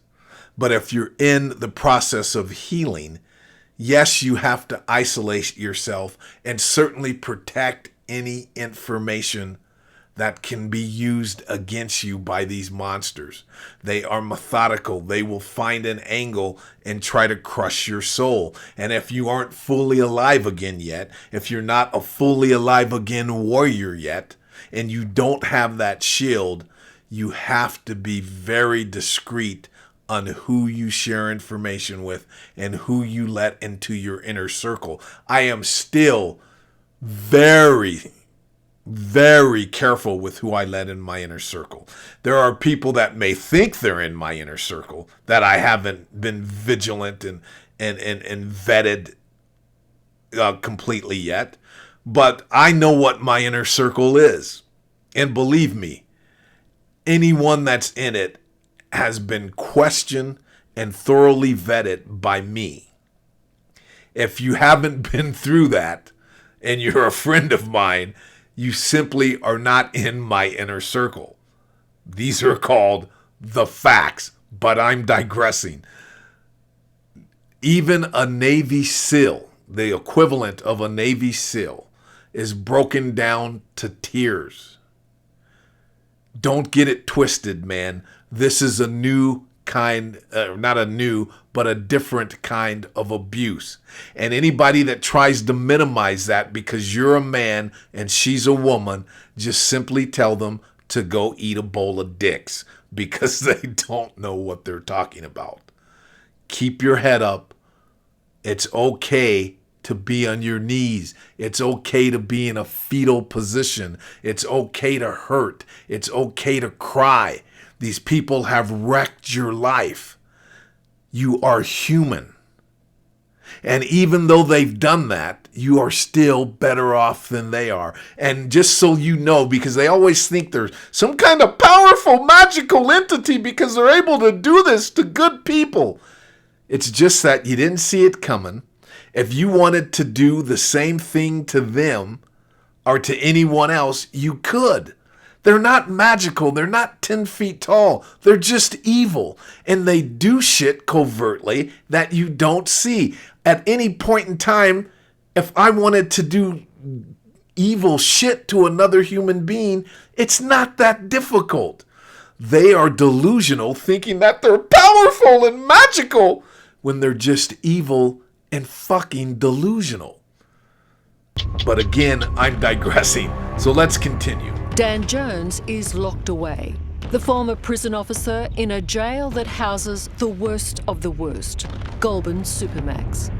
But if you're in the process of healing, yes, you have to isolate yourself and certainly protect any information that can be used against you by these monsters. They are methodical. They will find an angle and try to crush your soul. And if you aren't fully alive again yet, if you're not a fully alive again warrior yet, and you don't have that shield, you have to be very discreet on who you share information with and who you let into your inner circle. I am still very careful with who I let in my inner circle. There are people that may think they're in my inner circle that I haven't been vigilant and vetted completely yet. But I know what my inner circle is. And believe me, anyone that's in it has been questioned and thoroughly vetted by me. If you haven't been through that and you're a friend of mine, you simply are not in my inner circle. These are called the facts, but I'm digressing. Even a Navy SEAL, the equivalent of a Navy SEAL, is broken down to tears. Don't get it twisted, man. This is a new kind, not a new, but a different kind of abuse. And anybody that tries to minimize that because you're a man and she's a woman, just simply tell them to go eat a bowl of dicks because they don't know what they're talking about. Keep your head up. It's okay to be on your knees. It's okay to be in a fetal position. It's okay to hurt. It's okay to cry. These people have wrecked your life. You are human. And even though they've done that, you are still better off than they are. And just so you know, because they always think they're some kind of powerful, magical entity because they're able to do this to good people. It's just that you didn't see it coming. If you wanted to do the same thing to them or to anyone else, you could. They're not magical. They're not 10 feet tall. They're just evil. And they do shit covertly that you don't see. At any point in time, if I wanted to do evil shit to another human being, it's not that difficult. They are delusional, thinking that they're powerful and magical when they're just evil and fucking delusional. But again, I'm digressing, so let's continue. Dan Jones is locked away, the former prison officer in a jail that houses the worst of the worst, Goulburn Supermax.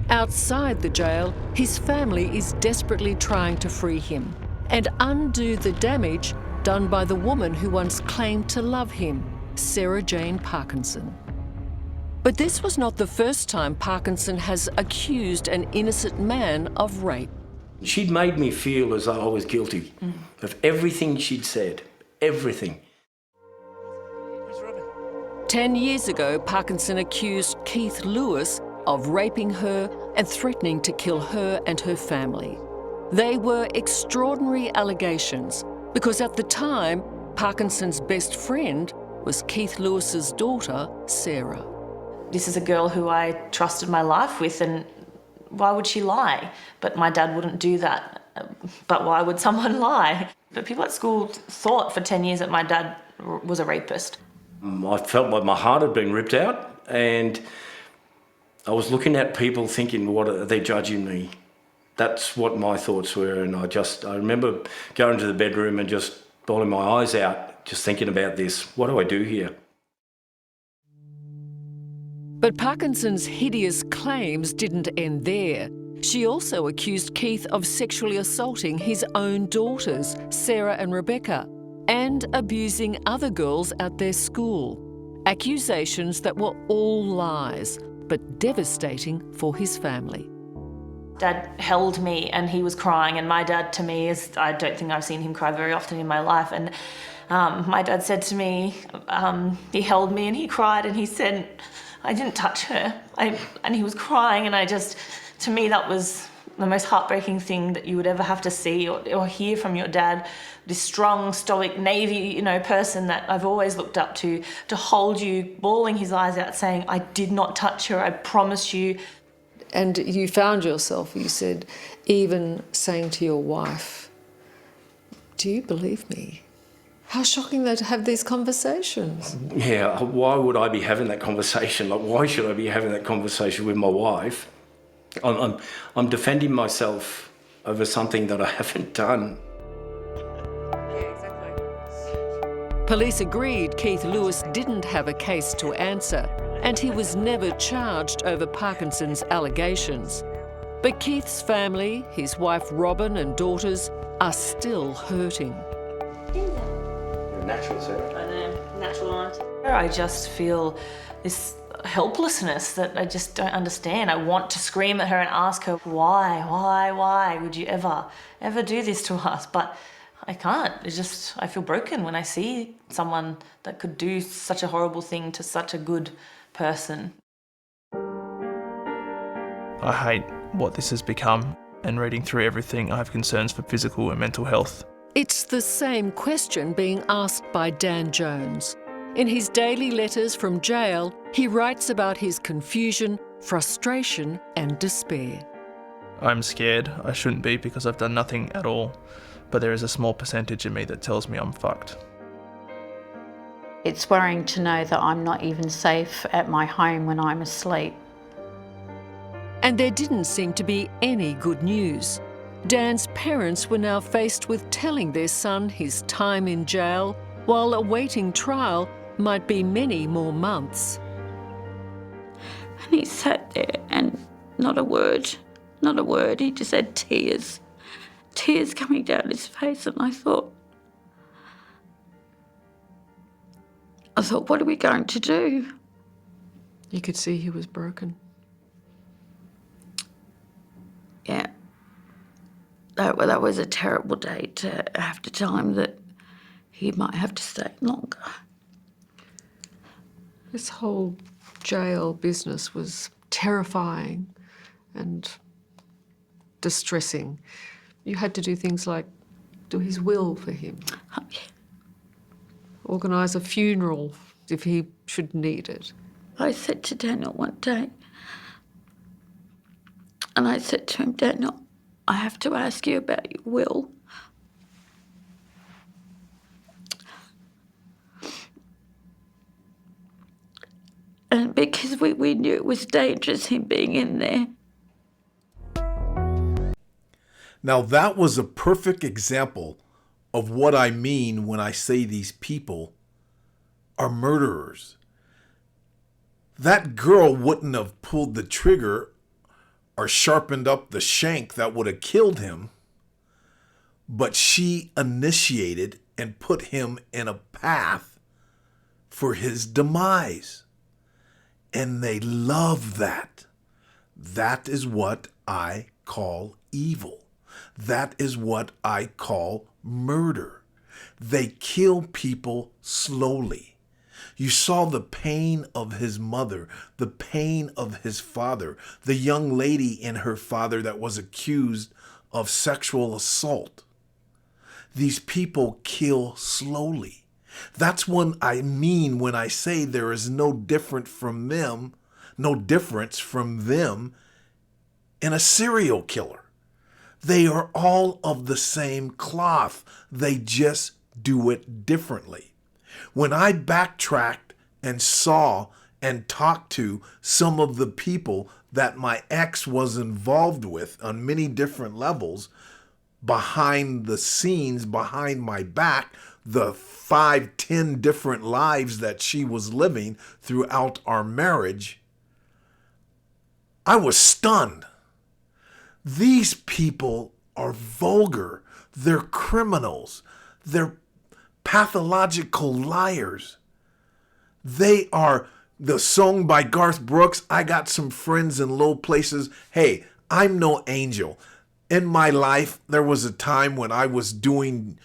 Outside the jail, his family is desperately trying to free him and undo the damage done by the woman who once claimed to love him, Sarah Jane Parkinson. But this was not the first time Parkinson has accused an innocent man of rape. She'd made me feel as though I was guilty of everything she'd said, everything. 10 years ago, Parkinson accused Keith Lewis of raping her and threatening to kill her and her family. They were extraordinary allegations because at the time, Parkinson's best friend was Keith Lewis's daughter, Sarah. This is a girl who I trusted my life with, and why would she lie? But my dad wouldn't do that. But why would someone lie? But people at school thought for 10 years that my dad was a rapist. I felt like my heart had been ripped out, and I was looking at people thinking, what are they judging me? That's what my thoughts were, and I remember going to the bedroom and just bawling my eyes out, just thinking about this. What do I do here? But Parkinson's hideous claims didn't end there. She also accused Keith of sexually assaulting his own daughters, Sarah and Rebecca, and abusing other girls at their school. Accusations that were all lies, but devastating for his family. Dad held me and he was crying, and my dad to me is, I don't think I've seen him cry very often in my life, and my dad said to me, he held me and he cried and he said, I didn't touch her. And he was crying, and to me that was the most heartbreaking thing that you would ever have to see or hear from your dad. This strong, stoic Navy, person that I've always looked up to hold you, bawling his eyes out, saying, I did not touch her, I promise you. And you found yourself, you said, even saying to your wife, do you believe me? How shocking though to have these conversations. Yeah, why would I be having that conversation? Like, why should I be having that conversation with my wife? I'm defending myself over something that I haven't done. Police agreed Keith Lewis didn't have a case to answer, and he was never charged over Parkinson's allegations. But Keith's family, his wife Robin and daughters, are still hurting. You're natural, Sarah. I know, natural aunt. I just feel this helplessness that I just don't understand. I want to scream at her and ask her, why would you ever do this to us? But I can't. I feel broken when I see someone that could do such a horrible thing to such a good person. I hate what this has become, and reading through everything, I have concerns for physical and mental health. It's the same question being asked by Dan Jones. In his daily letters from jail, he writes about his confusion, frustration and despair. I'm scared. I shouldn't be because I've done nothing at all, but there is a small percentage of me that tells me I'm fucked. It's worrying to know that I'm not even safe at my home when I'm asleep. And there didn't seem to be any good news. Dan's parents were now faced with telling their son his time in jail, while awaiting trial, might be many more months. And he sat there and Not a word, not a word. He just had tears coming down his face, and I thought, what are we going to do? You could see he was broken. Yeah. That was a terrible day to have to tell him that he might have to stay longer. This whole jail business was terrifying and distressing. You had to do things like do his will for him. Oh, yeah. Organise a funeral if he should need it. I said to Daniel one day, and I said to him, Daniel, I have to ask you about your will. And because we knew it was dangerous, him being in there. Now that was a perfect example of what I mean when I say these people are murderers. That girl wouldn't have pulled the trigger or sharpened up the shank that would have killed him, but she initiated and put him in a path for his demise. And they love that. That is what I call evil. That is what I call murder. They kill people slowly. You saw the pain of his mother, the pain of his father, the young lady and her father that was accused of sexual assault. These people kill slowly. That's what I mean when I say there is no difference from them in a serial killer. They are all of the same cloth. They just do it differently. When I backtracked and saw and talked to some of the people that my ex was involved with on many different levels, behind the scenes, behind my back, the 5-10 different lives that she was living throughout our marriage, I was stunned. These people are vulgar. They're criminals. They're pathological liars. They are the song by Garth Brooks, I got some friends in low places. Hey, I'm no angel. In my life, there was a time when I was doing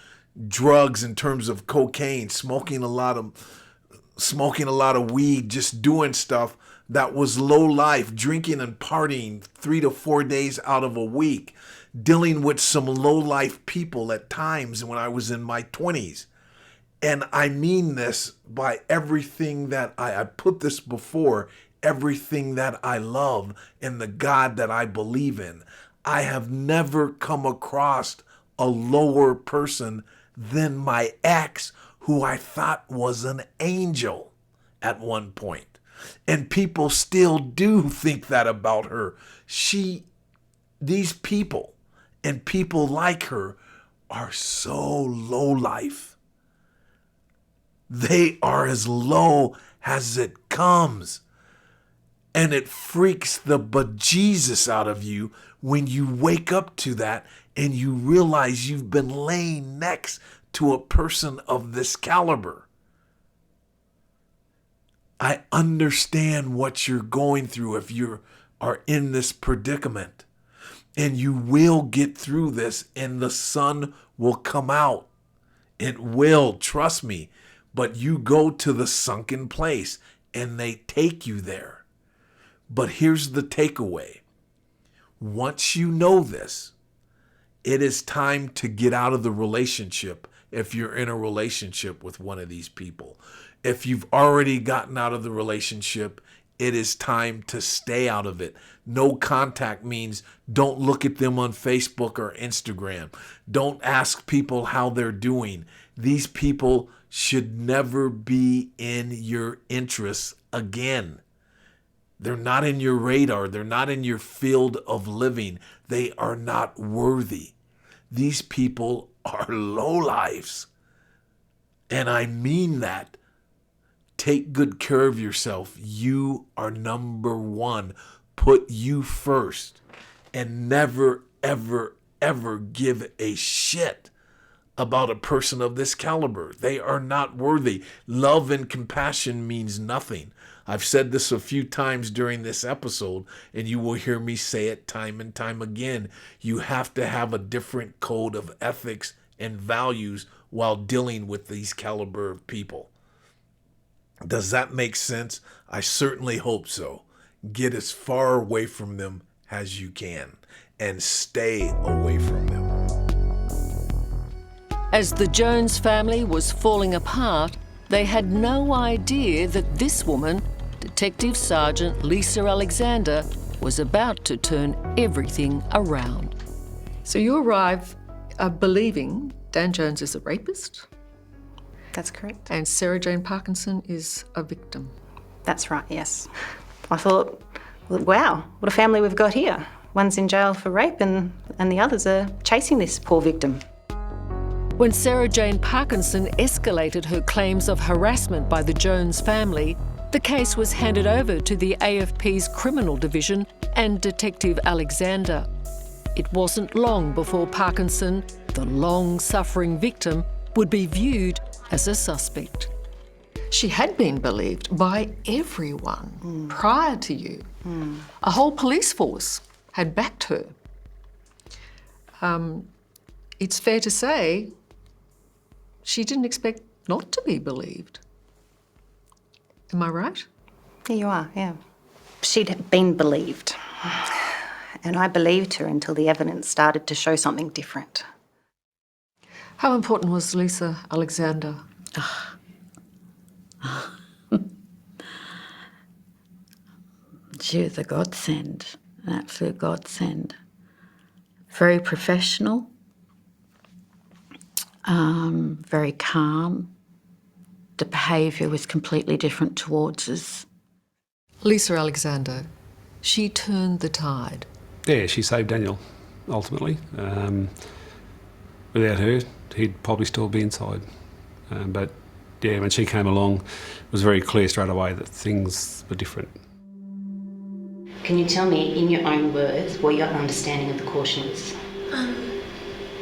drugs in terms of cocaine, smoking a lot of weed, just doing stuff that was low life, drinking and partying 3 to 4 days out of a week, dealing with some low life people at times when I was in my 20s. And I mean this by everything that I put this before, everything that I love and the God that I believe in. I have never come across a lower person than my ex, who I thought was an angel at one point. And people still do think that about her. These people and people like her are so low life. They are as low as it comes. And it freaks the bejesus out of you when you wake up to that and you realize you've been laying next to a person of this caliber. I understand what you're going through if you are in this predicament. And you will get through this and the sun will come out. It will, trust me. But you go to the sunken place and they take you there. But here's the takeaway. Once you know this, it is time to get out of the relationship if you're in a relationship with one of these people. If you've already gotten out of the relationship, it is time to stay out of it. No contact means don't look at them on Facebook or Instagram. Don't ask people how they're doing. These people should never be in your interests again. They're not in your radar. They're not in your field of living. They are not worthy. These people are lowlifes. And I mean that. Take good care of yourself. You are number one. put you first and never, ever, ever give a shit about a person of this caliber. They are not worthy. Love and compassion means nothing. I've said this a few times during this episode, and you will hear me say it time and time again. You have to have a different code of ethics and values while dealing with these caliber of people. Does that make sense? I certainly hope so. Get as far away from them as you can and stay away from them. As the Jones family was falling apart, they had no idea that this woman, Detective Sergeant Lisa Alexander, was about to turn everything around. So you arrive believing Dan Jones is a rapist? That's correct. And Sarah Jane Parkinson is a victim? That's right, yes. I thought, well, wow, what a family we've got here. One's in jail for rape and the others are chasing this poor victim. When Sarah Jane Parkinson escalated her claims of harassment by the Jones family, the case was handed over to the AFP's Criminal Division and Detective Alexander. It wasn't long before Parkinson, the long-suffering victim, would be viewed as a suspect. She had been believed by everyone prior to you. A whole police force had backed her. It's fair to say she didn't expect not to be believed. Am I right? Yeah, you are, yeah. She'd been believed. And I believed her until the evidence started to show something different. How important was Lisa Alexander? She was a godsend, an absolute godsend. Very professional, very calm. The behaviour was completely different towards us. Lisa Alexander, she turned the tide. Yeah, she saved Daniel, ultimately. Without her, he'd probably still be inside. But yeah, when she came along, it was very clear straight away that things were different. Can you tell me, in your own words, what your understanding of the caution is?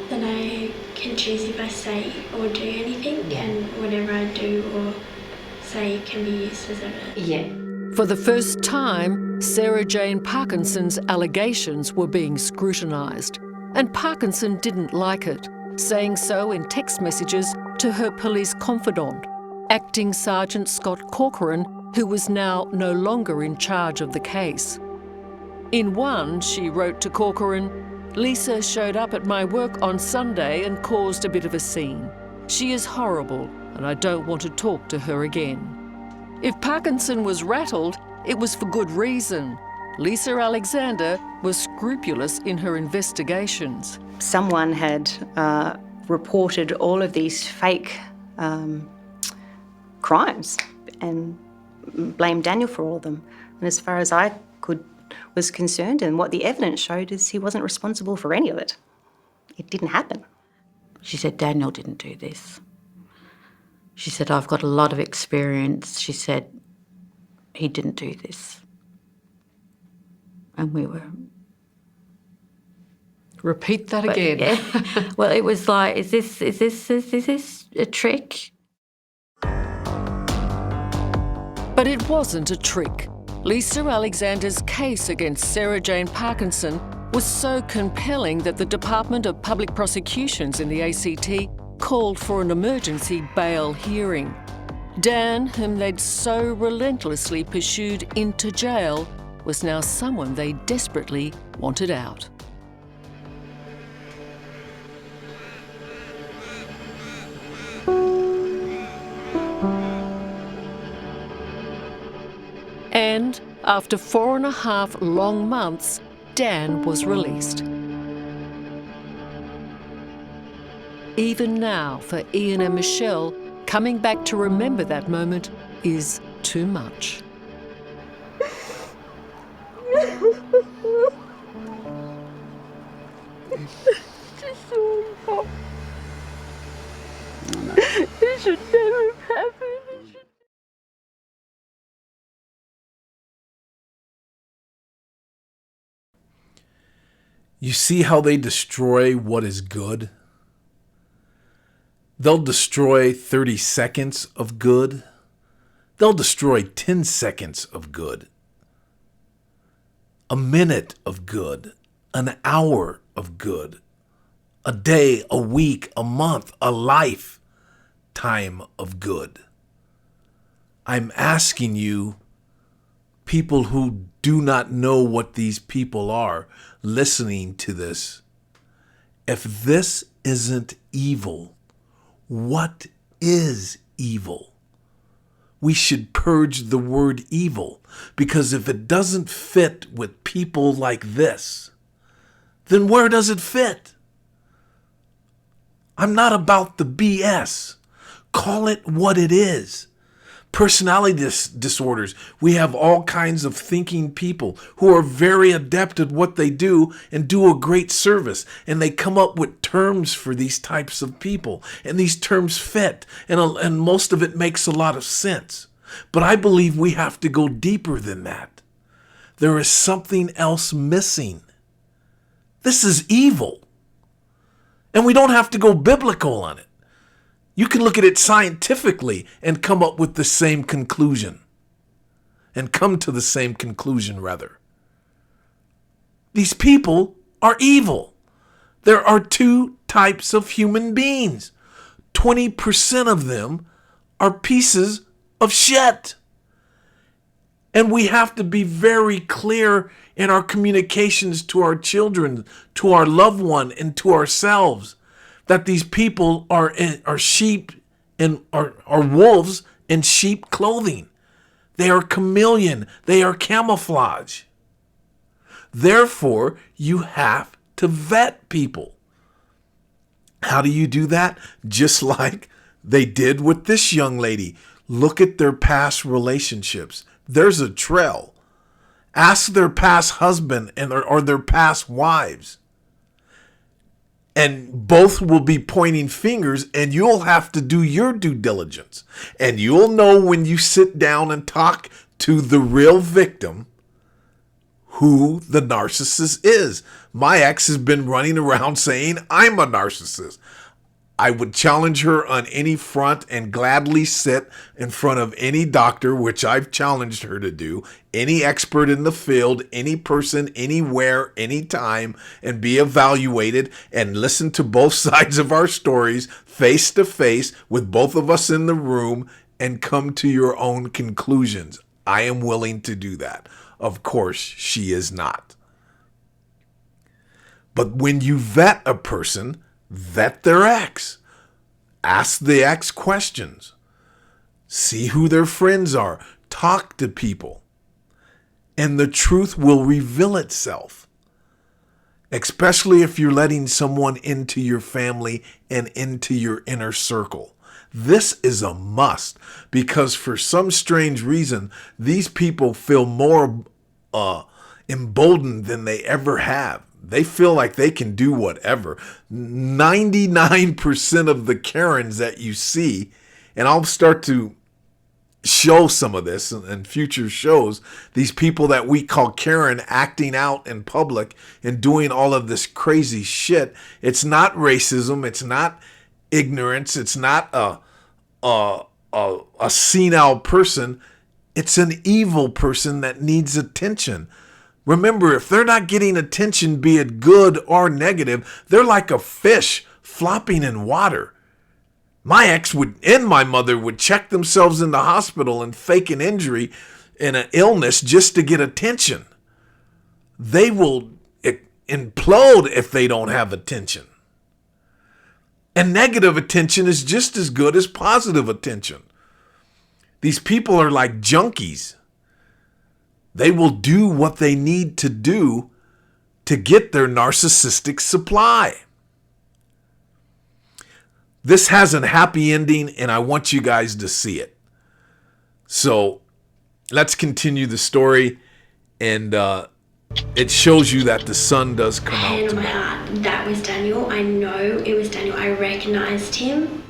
That I can choose if I say or do anything, Yeah. and whatever I do or say can be used as evidence. Yeah. For the first time, Sarah Jane Parkinson's allegations were being scrutinised, and Parkinson didn't like it, saying so in text messages to her police confidant, Acting Sergeant Scott Corcoran, who was now no longer in charge of the case. In one, she wrote to Corcoran, "Lisa showed up at my work on Sunday and caused a bit of a scene. She is horrible and I don't want to talk to her again." If Parkinson was rattled, it was for good reason. Lisa Alexander was scrupulous in her investigations. Someone had reported all of these fake crimes and blamed Daniel for all of them. And as far as I was concerned, and what the evidence showed, is he wasn't responsible for any of it. It didn't happen. She said, Daniel didn't do this. She said, I've got a lot of experience. She said, he didn't do this. And we were... Repeat that again. Yeah. Well, it was like, is this a trick? But it wasn't a trick. Lisa Alexander's case against Sarah Jane Parkinson was so compelling that the Department of Public Prosecutions in the ACT called for an emergency bail hearing. Dan, whom they'd so relentlessly pursued into jail, was now someone they desperately wanted out. And after 4.5 long months, Dan was released. Even now, for Ian and Michelle, coming back to remember that moment is too much. It should never have happened. You see how they destroy what is good? They'll destroy 30 seconds of good. They'll destroy 10 seconds of good. A minute of good. An hour of good. A day, a week, a month, a lifetime of good. I'm asking you, people who do not know what these people are listening to this, if this isn't evil, what is evil? We should purge the word evil, because if it doesn't fit with people like this, then where does it fit? I'm not about the BS. Call it what it is. Personality disorders. We have all kinds of thinking people who are very adept at what they do and do a great service. And they come up with terms for these types of people. And these terms fit. And most of it makes a lot of sense. But I believe we have to go deeper than that. There is something else missing. This is evil. And we don't have to go biblical on it. You can look at it scientifically and come up with the same conclusion. And come to the same conclusion, rather. These people are evil. There are two types of human beings. 20% of them are pieces of shit. And we have to be very clear in our communications to our children, to our loved one, and to ourselves, that these people are sheep and are wolves in sheep clothing. They are chameleon. They are camouflage. Therefore, you have to vet people. How do you do that? Just like they did with this young lady. Look at their past relationships. There's a trail. Ask their past husband or their past wives. And both will be pointing fingers, and you'll have to do your due diligence. And you'll know when you sit down and talk to the real victim who the narcissist is. My ex has been running around saying, I'm a narcissist. I would challenge her on any front and gladly sit in front of any doctor, which I've challenged her to do, any expert in the field, any person, anywhere, anytime, and be evaluated and listen to both sides of our stories face to face with both of us in the room and come to your own conclusions. I am willing to do that. Of course, she is not. But when you vet a person, vet their ex. Ask the ex questions. See who their friends are. Talk to people. And the truth will reveal itself. Especially if you're letting someone into your family and into your inner circle. This is a must, because for some strange reason, these people feel more emboldened than they ever have. They feel like they can do whatever. 99% of the Karens that you see, and I'll start to show some of this in future shows, these people that we call Karen acting out in public and doing all of this crazy shit. It's not racism. It's not ignorance. It's not a senile person. It's an evil person that needs attention. Remember, if they're not getting attention, be it good or negative, they're like a fish flopping in water. My ex and my mother would check themselves in the hospital and fake an injury and an illness just to get attention. They will implode if they don't have attention. And negative attention is just as good as positive attention. These people are like junkies. They will do what they need to do to get their narcissistic supply. This has a happy ending, and I want you guys to see it. So let's continue the story, and it shows you that the sun does come out. In my heart, that was Daniel. I know it was Daniel. I recognised him.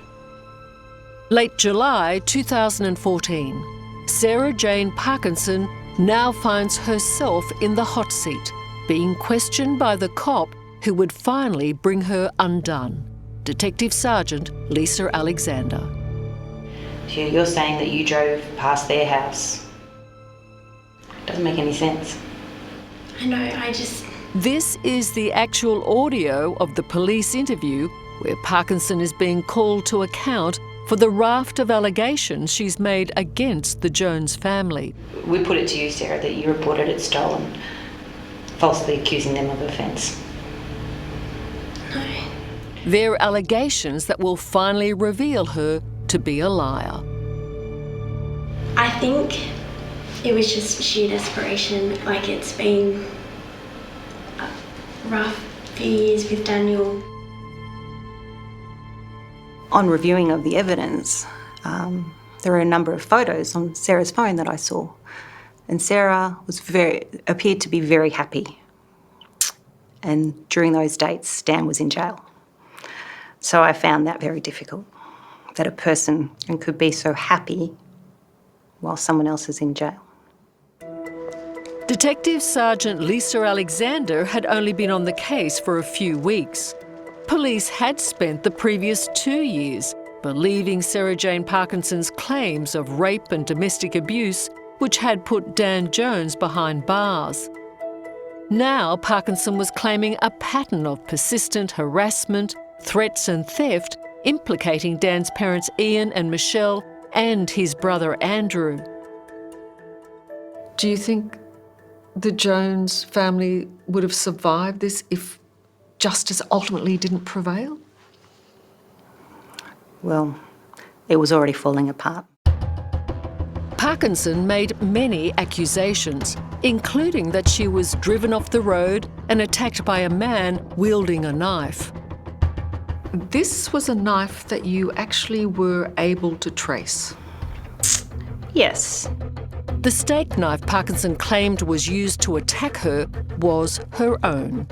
Late July 2014, Sarah Jane Parkinson now finds herself in the hot seat, being questioned by the cop who would finally bring her undone. Detective Sergeant Lisa Alexander. So you're saying that you drove past their house. Doesn't make any sense. I know, This is the actual audio of the police interview where Parkinson is being called to account for the raft of allegations she's made against the Jones family. We put it to you, Sarah, that you reported it stolen, falsely accusing them of offence. No. They're allegations that will finally reveal her to be a liar. I think it was just sheer desperation. Like, it's been a rough few years with Daniel. On reviewing of the evidence, there were a number of photos on Sarah's phone that I saw, and Sarah appeared to be very happy. And during those dates, Dan was in jail. So I found that very difficult, that a person could be so happy while someone else is in jail. Detective Sergeant Lisa Alexander had only been on the case for a few weeks. Police had spent the previous 2 years believing Sarah Jane Parkinson's claims of rape and domestic abuse, which had put Dan Jones behind bars. Now Parkinson was claiming a pattern of persistent harassment, threats and theft implicating Dan's parents Ian and Michelle and his brother Andrew. Do you think the Jones family would have survived this if justice ultimately didn't prevail? Well, it was already falling apart. Parkinson made many accusations, including that she was driven off the road and attacked by a man wielding a knife. This was a knife that you actually were able to trace. Yes. The steak knife Parkinson claimed was used to attack her was her own.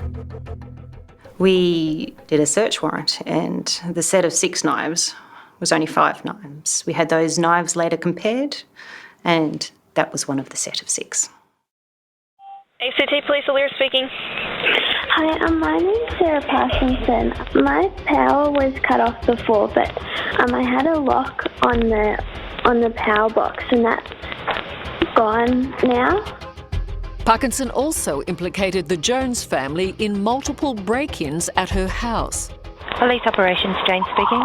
We did a search warrant, and the set of 6 knives was only 5 knives. We had those knives later compared, and that was one of the set of 6. ACT Police, Alir speaking. Hi, my name's Sarah Parkinson. My power was cut off before, but I had a lock on the power box, and that's gone now. Parkinson also implicated the Jones family in multiple break-ins at her house. Police Operations, Jane speaking.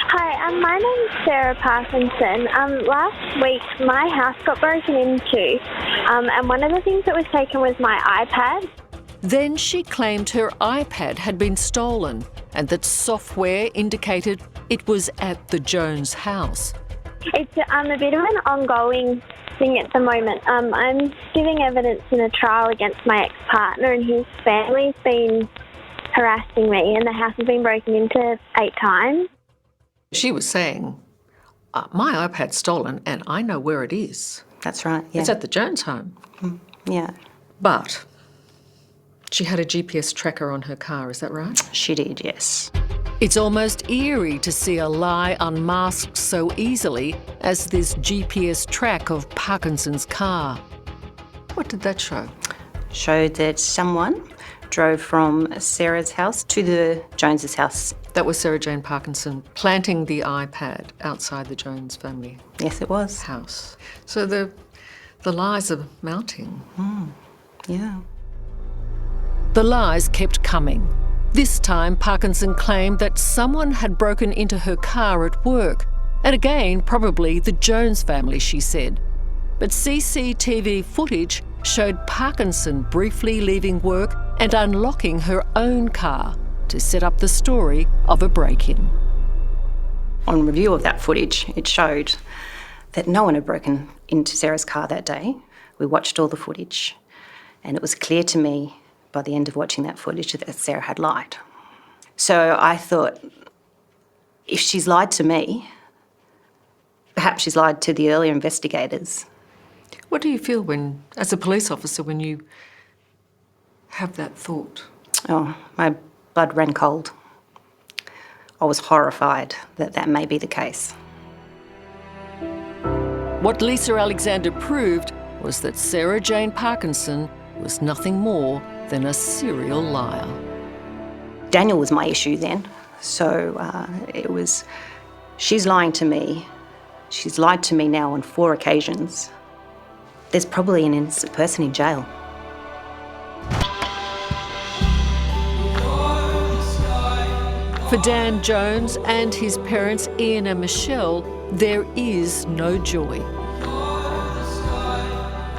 Hi, my name's Sarah Parkinson. Last week my house got broken into, and one of the things that was taken was my iPad. Then she claimed her iPad had been stolen and that software indicated it was at the Jones house. It's a bit of an ongoing thing at the moment. I'm giving evidence in a trial against my ex-partner, and his family's been harassing me, and the house has been broken into 8 times. She was saying, my iPad's stolen and I know where it is. That's right, yeah. It's at the Jones home. Yeah. But she had a GPS tracker on her car, is that right? She did, yes. It's almost eerie to see a lie unmasked so easily as this GPS track of Parkinson's car. What did that show? Showed that someone drove from Sarah's house to the Joneses' house. That was Sarah Jane Parkinson planting the iPad outside the Jones family. Yes, it was. House. So the lies are mounting. Yeah. The lies kept coming. This time, Parkinson claimed that someone had broken into her car at work, and again, probably the Jones family, she said. But CCTV footage showed Parkinson briefly leaving work and unlocking her own car to set up the story of a break-in. On review of that footage, it showed that no one had broken into Sarah's car that day. We watched all the footage, and it was clear to me by the end of watching that footage that Sarah had lied. So I thought, if she's lied to me, perhaps she's lied to the earlier investigators. What do you feel when, as a police officer, when you have that thought? Oh, my blood ran cold. I was horrified that that may be the case. What Lisa Alexander proved was that Sarah Jane Parkinson was nothing more than a serial liar. Daniel was my issue then. So she's lying to me. She's lied to me now on 4 occasions. There's probably an innocent person in jail. For Dan Jones and his parents Ian and Michelle, there is no joy.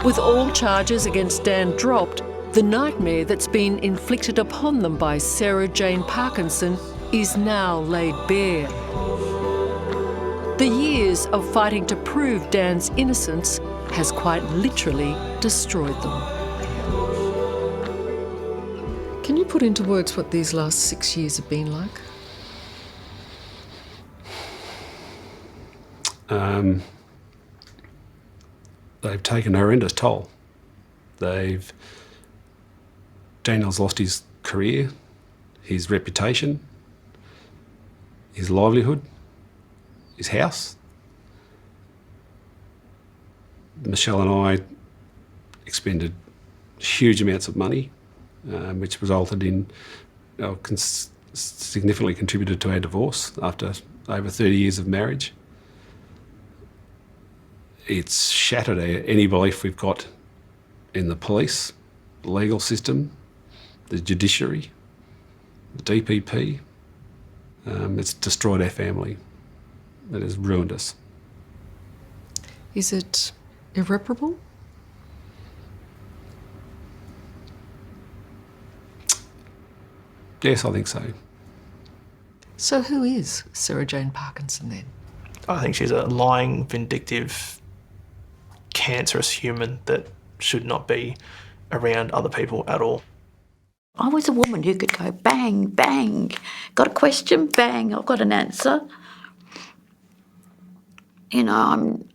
With all charges against Dan dropped, the nightmare that's been inflicted upon them by Sarah Jane Parkinson is now laid bare. The years of fighting to prove Dan's innocence has quite literally destroyed them. Can you put into words what these last 6 years have been like? They've taken a horrendous toll. Daniel's lost his career, his reputation, his livelihood, his house. Michelle and I expended huge amounts of money, which resulted in, significantly contributed to our divorce after over 30 years of marriage. It's shattered any belief we've got in the police, the legal system, the judiciary, the DPP. It's destroyed our family. It has ruined us. Is it irreparable? Yes, I think so. So who is Sarah Jane Parkinson then? I think she's a lying, vindictive, cancerous human that should not be around other people at all. I was a woman who could go bang, bang. Got a question? Bang, I've got an answer. You know,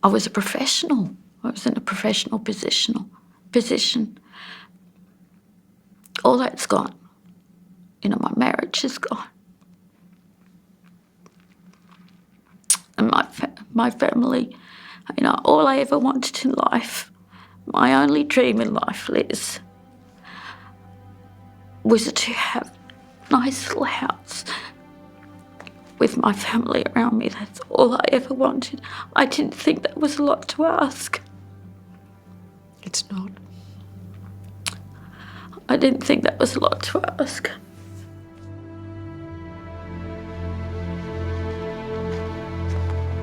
I was a professional. I was in a professional position. All that's gone. You know, my marriage is gone. And my family, you know, all I ever wanted in life, my only dream in life, Liz, was to have a nice little house with my family around me. That's all I ever wanted. I didn't think that was a lot to ask. It's not. I didn't think that was a lot to ask.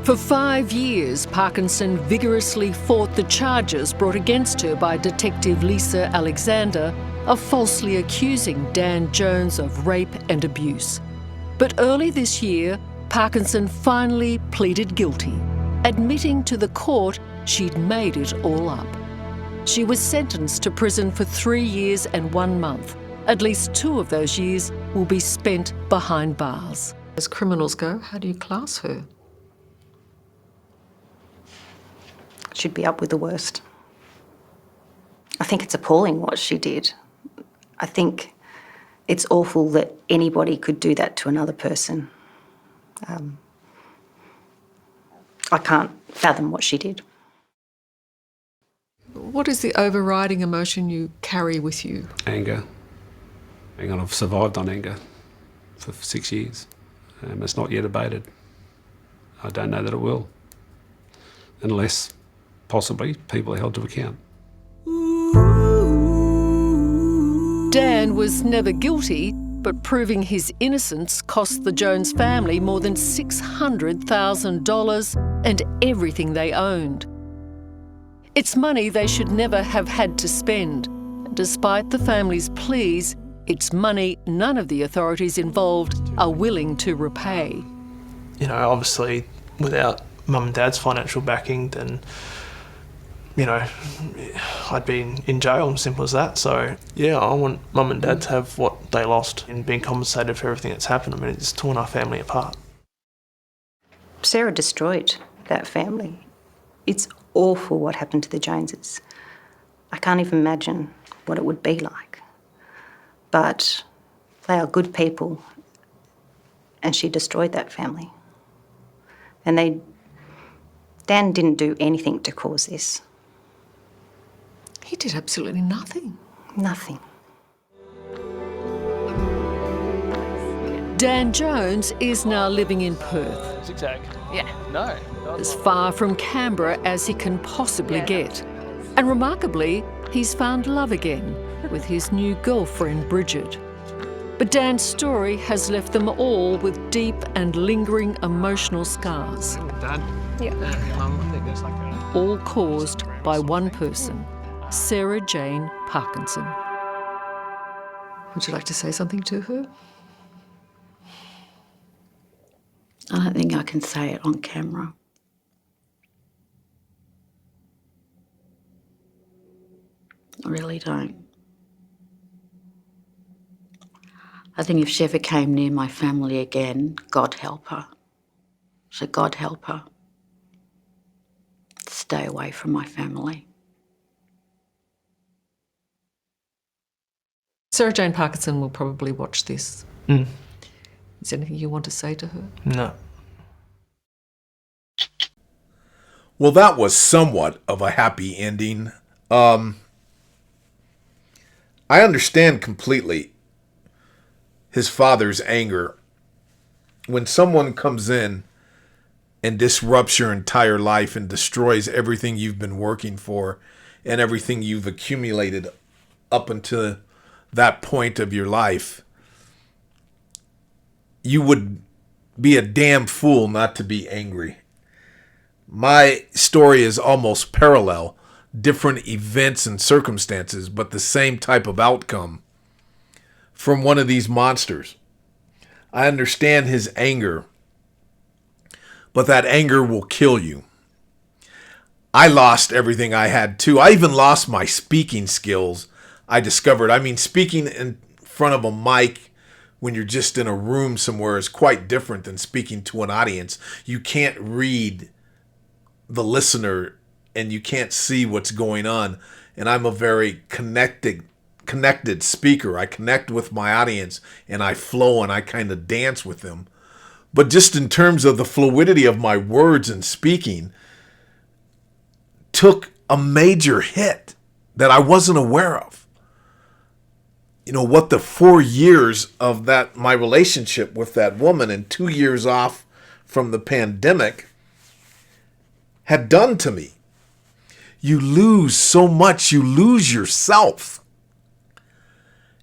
For 5 years, Parkinson vigorously fought the charges brought against her by Detective Lisa Alexander of falsely accusing Dan Jones of rape and abuse. But early this year, Parkinson finally pleaded guilty, admitting to the court she'd made it all up. She was sentenced to prison for 3 years and 1 month. At least 2 of those years will be spent behind bars. As criminals go, how do you class her? She'd be up with the worst. I think it's appalling what she did. I think it's awful that anybody could do that to another person. I can't fathom what she did. What is the overriding emotion you carry with you? Anger. And I've survived on anger for 6 years. It's not yet abated. I don't know that it will, unless possibly people are held to account. Dan was never guilty, but proving his innocence cost the Jones family more than $600,000 and everything they owned. It's money they should never have had to spend. Despite the family's pleas, it's money none of the authorities involved are willing to repay. You know, obviously, without Mum and Dad's financial backing, then, you know, I'd be in jail, simple as that. So, yeah, I want Mum and Dad to have what they lost and being compensated for everything that's happened. I mean, it's torn our family apart. Sarah destroyed that family. It's awful what happened to the Joneses. I can't even imagine what it would be like. But they are good people, and she destroyed that family. And Dan didn't do anything to cause this. He did absolutely nothing. Nothing. Dan Jones is now living in Perth, Zigzag. Yeah. No. as far from Canberra as he can possibly get. And remarkably, he's found love again with his new girlfriend, Bridget. But Dan's story has left them all with deep and lingering emotional scars, Dad. Yeah. Mum, I think there's like a... all caused by one person, Sarah Jane Parkinson. Would you like to say something to her? I don't think I can say it on camera. I really don't. I think if she ever came near my family again, God help her. So God help her. Stay away from my family. Sarah Jane Parkinson will probably watch this. Mm. Is there anything you want to say to her? No. Well, that was somewhat of a happy ending. I understand completely his father's anger. When someone comes in and disrupts your entire life and destroys everything you've been working for and everything you've accumulated up until that point of your life, you would be a damn fool not to be angry. My story is almost parallel, different events and circumstances, but the same type of outcome from one of these monsters. I understand his anger, but that anger will kill you. I lost everything I had too. I even lost my speaking skills, I discovered. I mean, speaking in front of a mic when you're just in a room somewhere is quite different than speaking to an audience. You can't read the listener and you can't see what's going on. And I'm a very connected speaker. I connect with my audience and I flow and I kind of dance with them. But just in terms of the fluidity of my words and speaking, took a major hit that I wasn't aware of. You know, what the 4 years of that, my relationship with that woman and 2 years off from the pandemic had done to me. You lose so much, you lose yourself.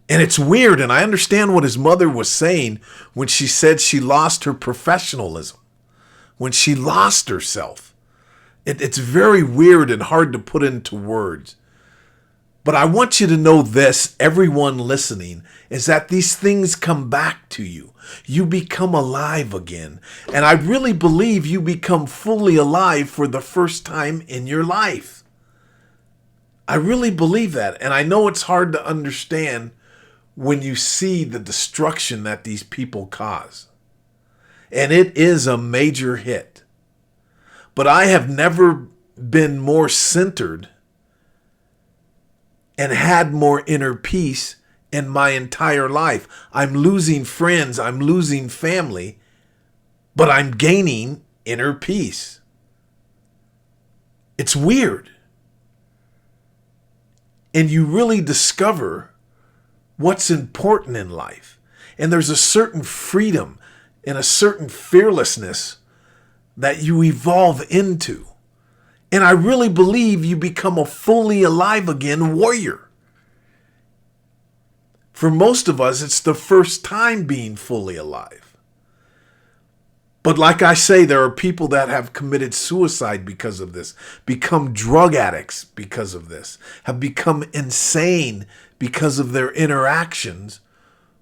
And it's weird, and I understand what his mother was saying when she said she lost her professionalism, when she lost herself. It's very weird and hard to put into words. But I want you to know this, everyone listening, is that these things come back to you. You become alive again. And I really believe you become fully alive for the first time in your life. I really believe that. And I know it's hard to understand when you see the destruction that these people cause. And it is a major hit. But I have never been more centered and had more inner peace in my entire life. I'm losing friends, I'm losing family, but I'm gaining inner peace. It's weird. And you really discover what's important in life. And there's a certain freedom and a certain fearlessness that you evolve into. And I really believe you become a fully alive again warrior. For most of us, it's the first time being fully alive. But like I say, there are people that have committed suicide because of this, become drug addicts because of this, have become insane because of their interactions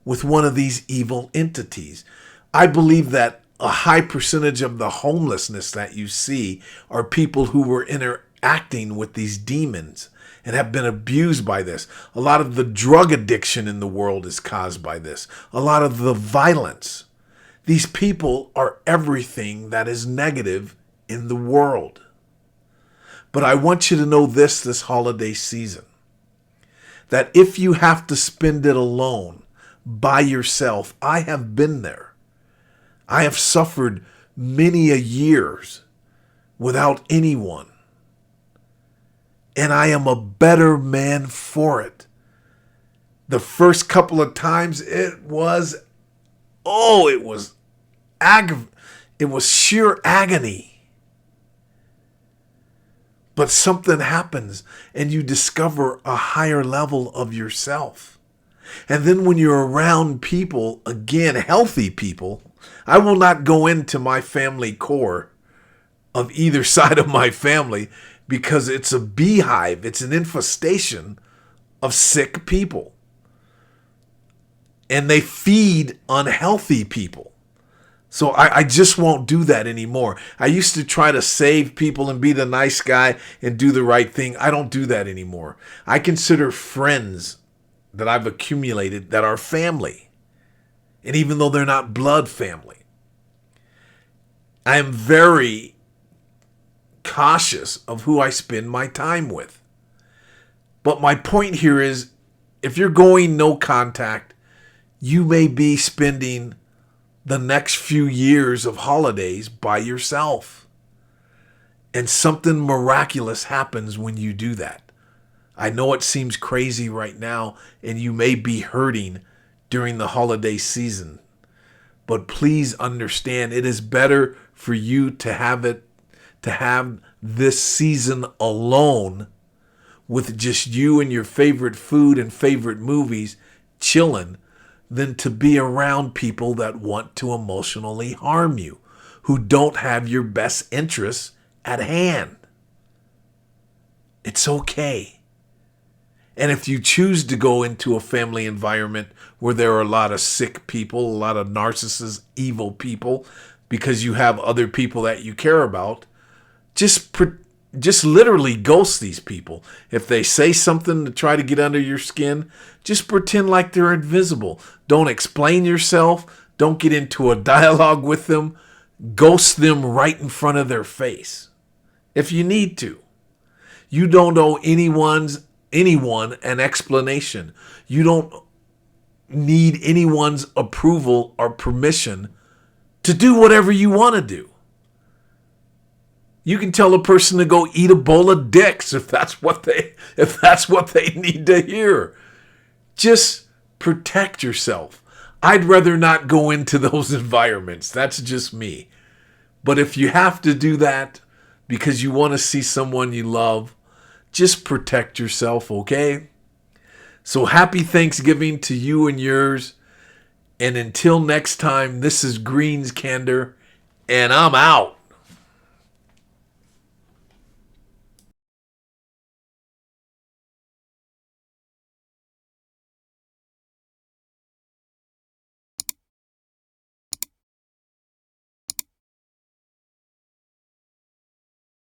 with one of these evil entities. I believe that a high percentage of the homelessness that you see are people who were interacting with these demons and have been abused by this. A lot of the drug addiction in the world is caused by this. A lot of the violence. These people are everything that is negative in the world. But I want you to know this holiday season, that if you have to spend it alone, by yourself, I have been there. I have suffered many a years without anyone. And I am a better man for it. The first couple of times it was oh, it was it was sheer agony. But something happens and you discover a higher level of yourself. And then when you're around people, again, healthy people, I will not go into my family core of either side of my family because it's a beehive. It's an infestation of sick people. And they feed unhealthy people. So I just won't do that anymore. I used to try to save people and be the nice guy and do the right thing. I don't do that anymore. I consider friends that I've accumulated that are family. And even though they're not blood family, I am very cautious of who I spend my time with. But my point here is, if you're going no contact, you may be spending the next few years of holidays by yourself. And something miraculous happens when you do that. I know it seems crazy right now, and you may be hurting during the holiday season. But please understand, it is better for you to have this season alone with just you and your favorite food and favorite movies chilling than to be around people that want to emotionally harm you, who don't have your best interests at hand. It's okay. And if you choose to go into a family environment where there are a lot of sick people, a lot of narcissists, evil people, because you have other people that you care about, just literally ghost these people. If they say something to try to get under your skin, just pretend like they're invisible. Don't explain yourself. Don't get into a dialogue with them. Ghost them right in front of their face if you need to. You don't owe anyone an explanation. You don't need anyone's approval or permission to do whatever you want to do. You can tell a person to go eat a bowl of dicks if that's what they need to hear. Just protect yourself. I'd rather not go into those environments. That's just me. But if you have to do that because you want to see someone you love, just protect yourself, okay? So happy Thanksgiving to you and yours. And until next time, this is Green's Candor, and I'm out.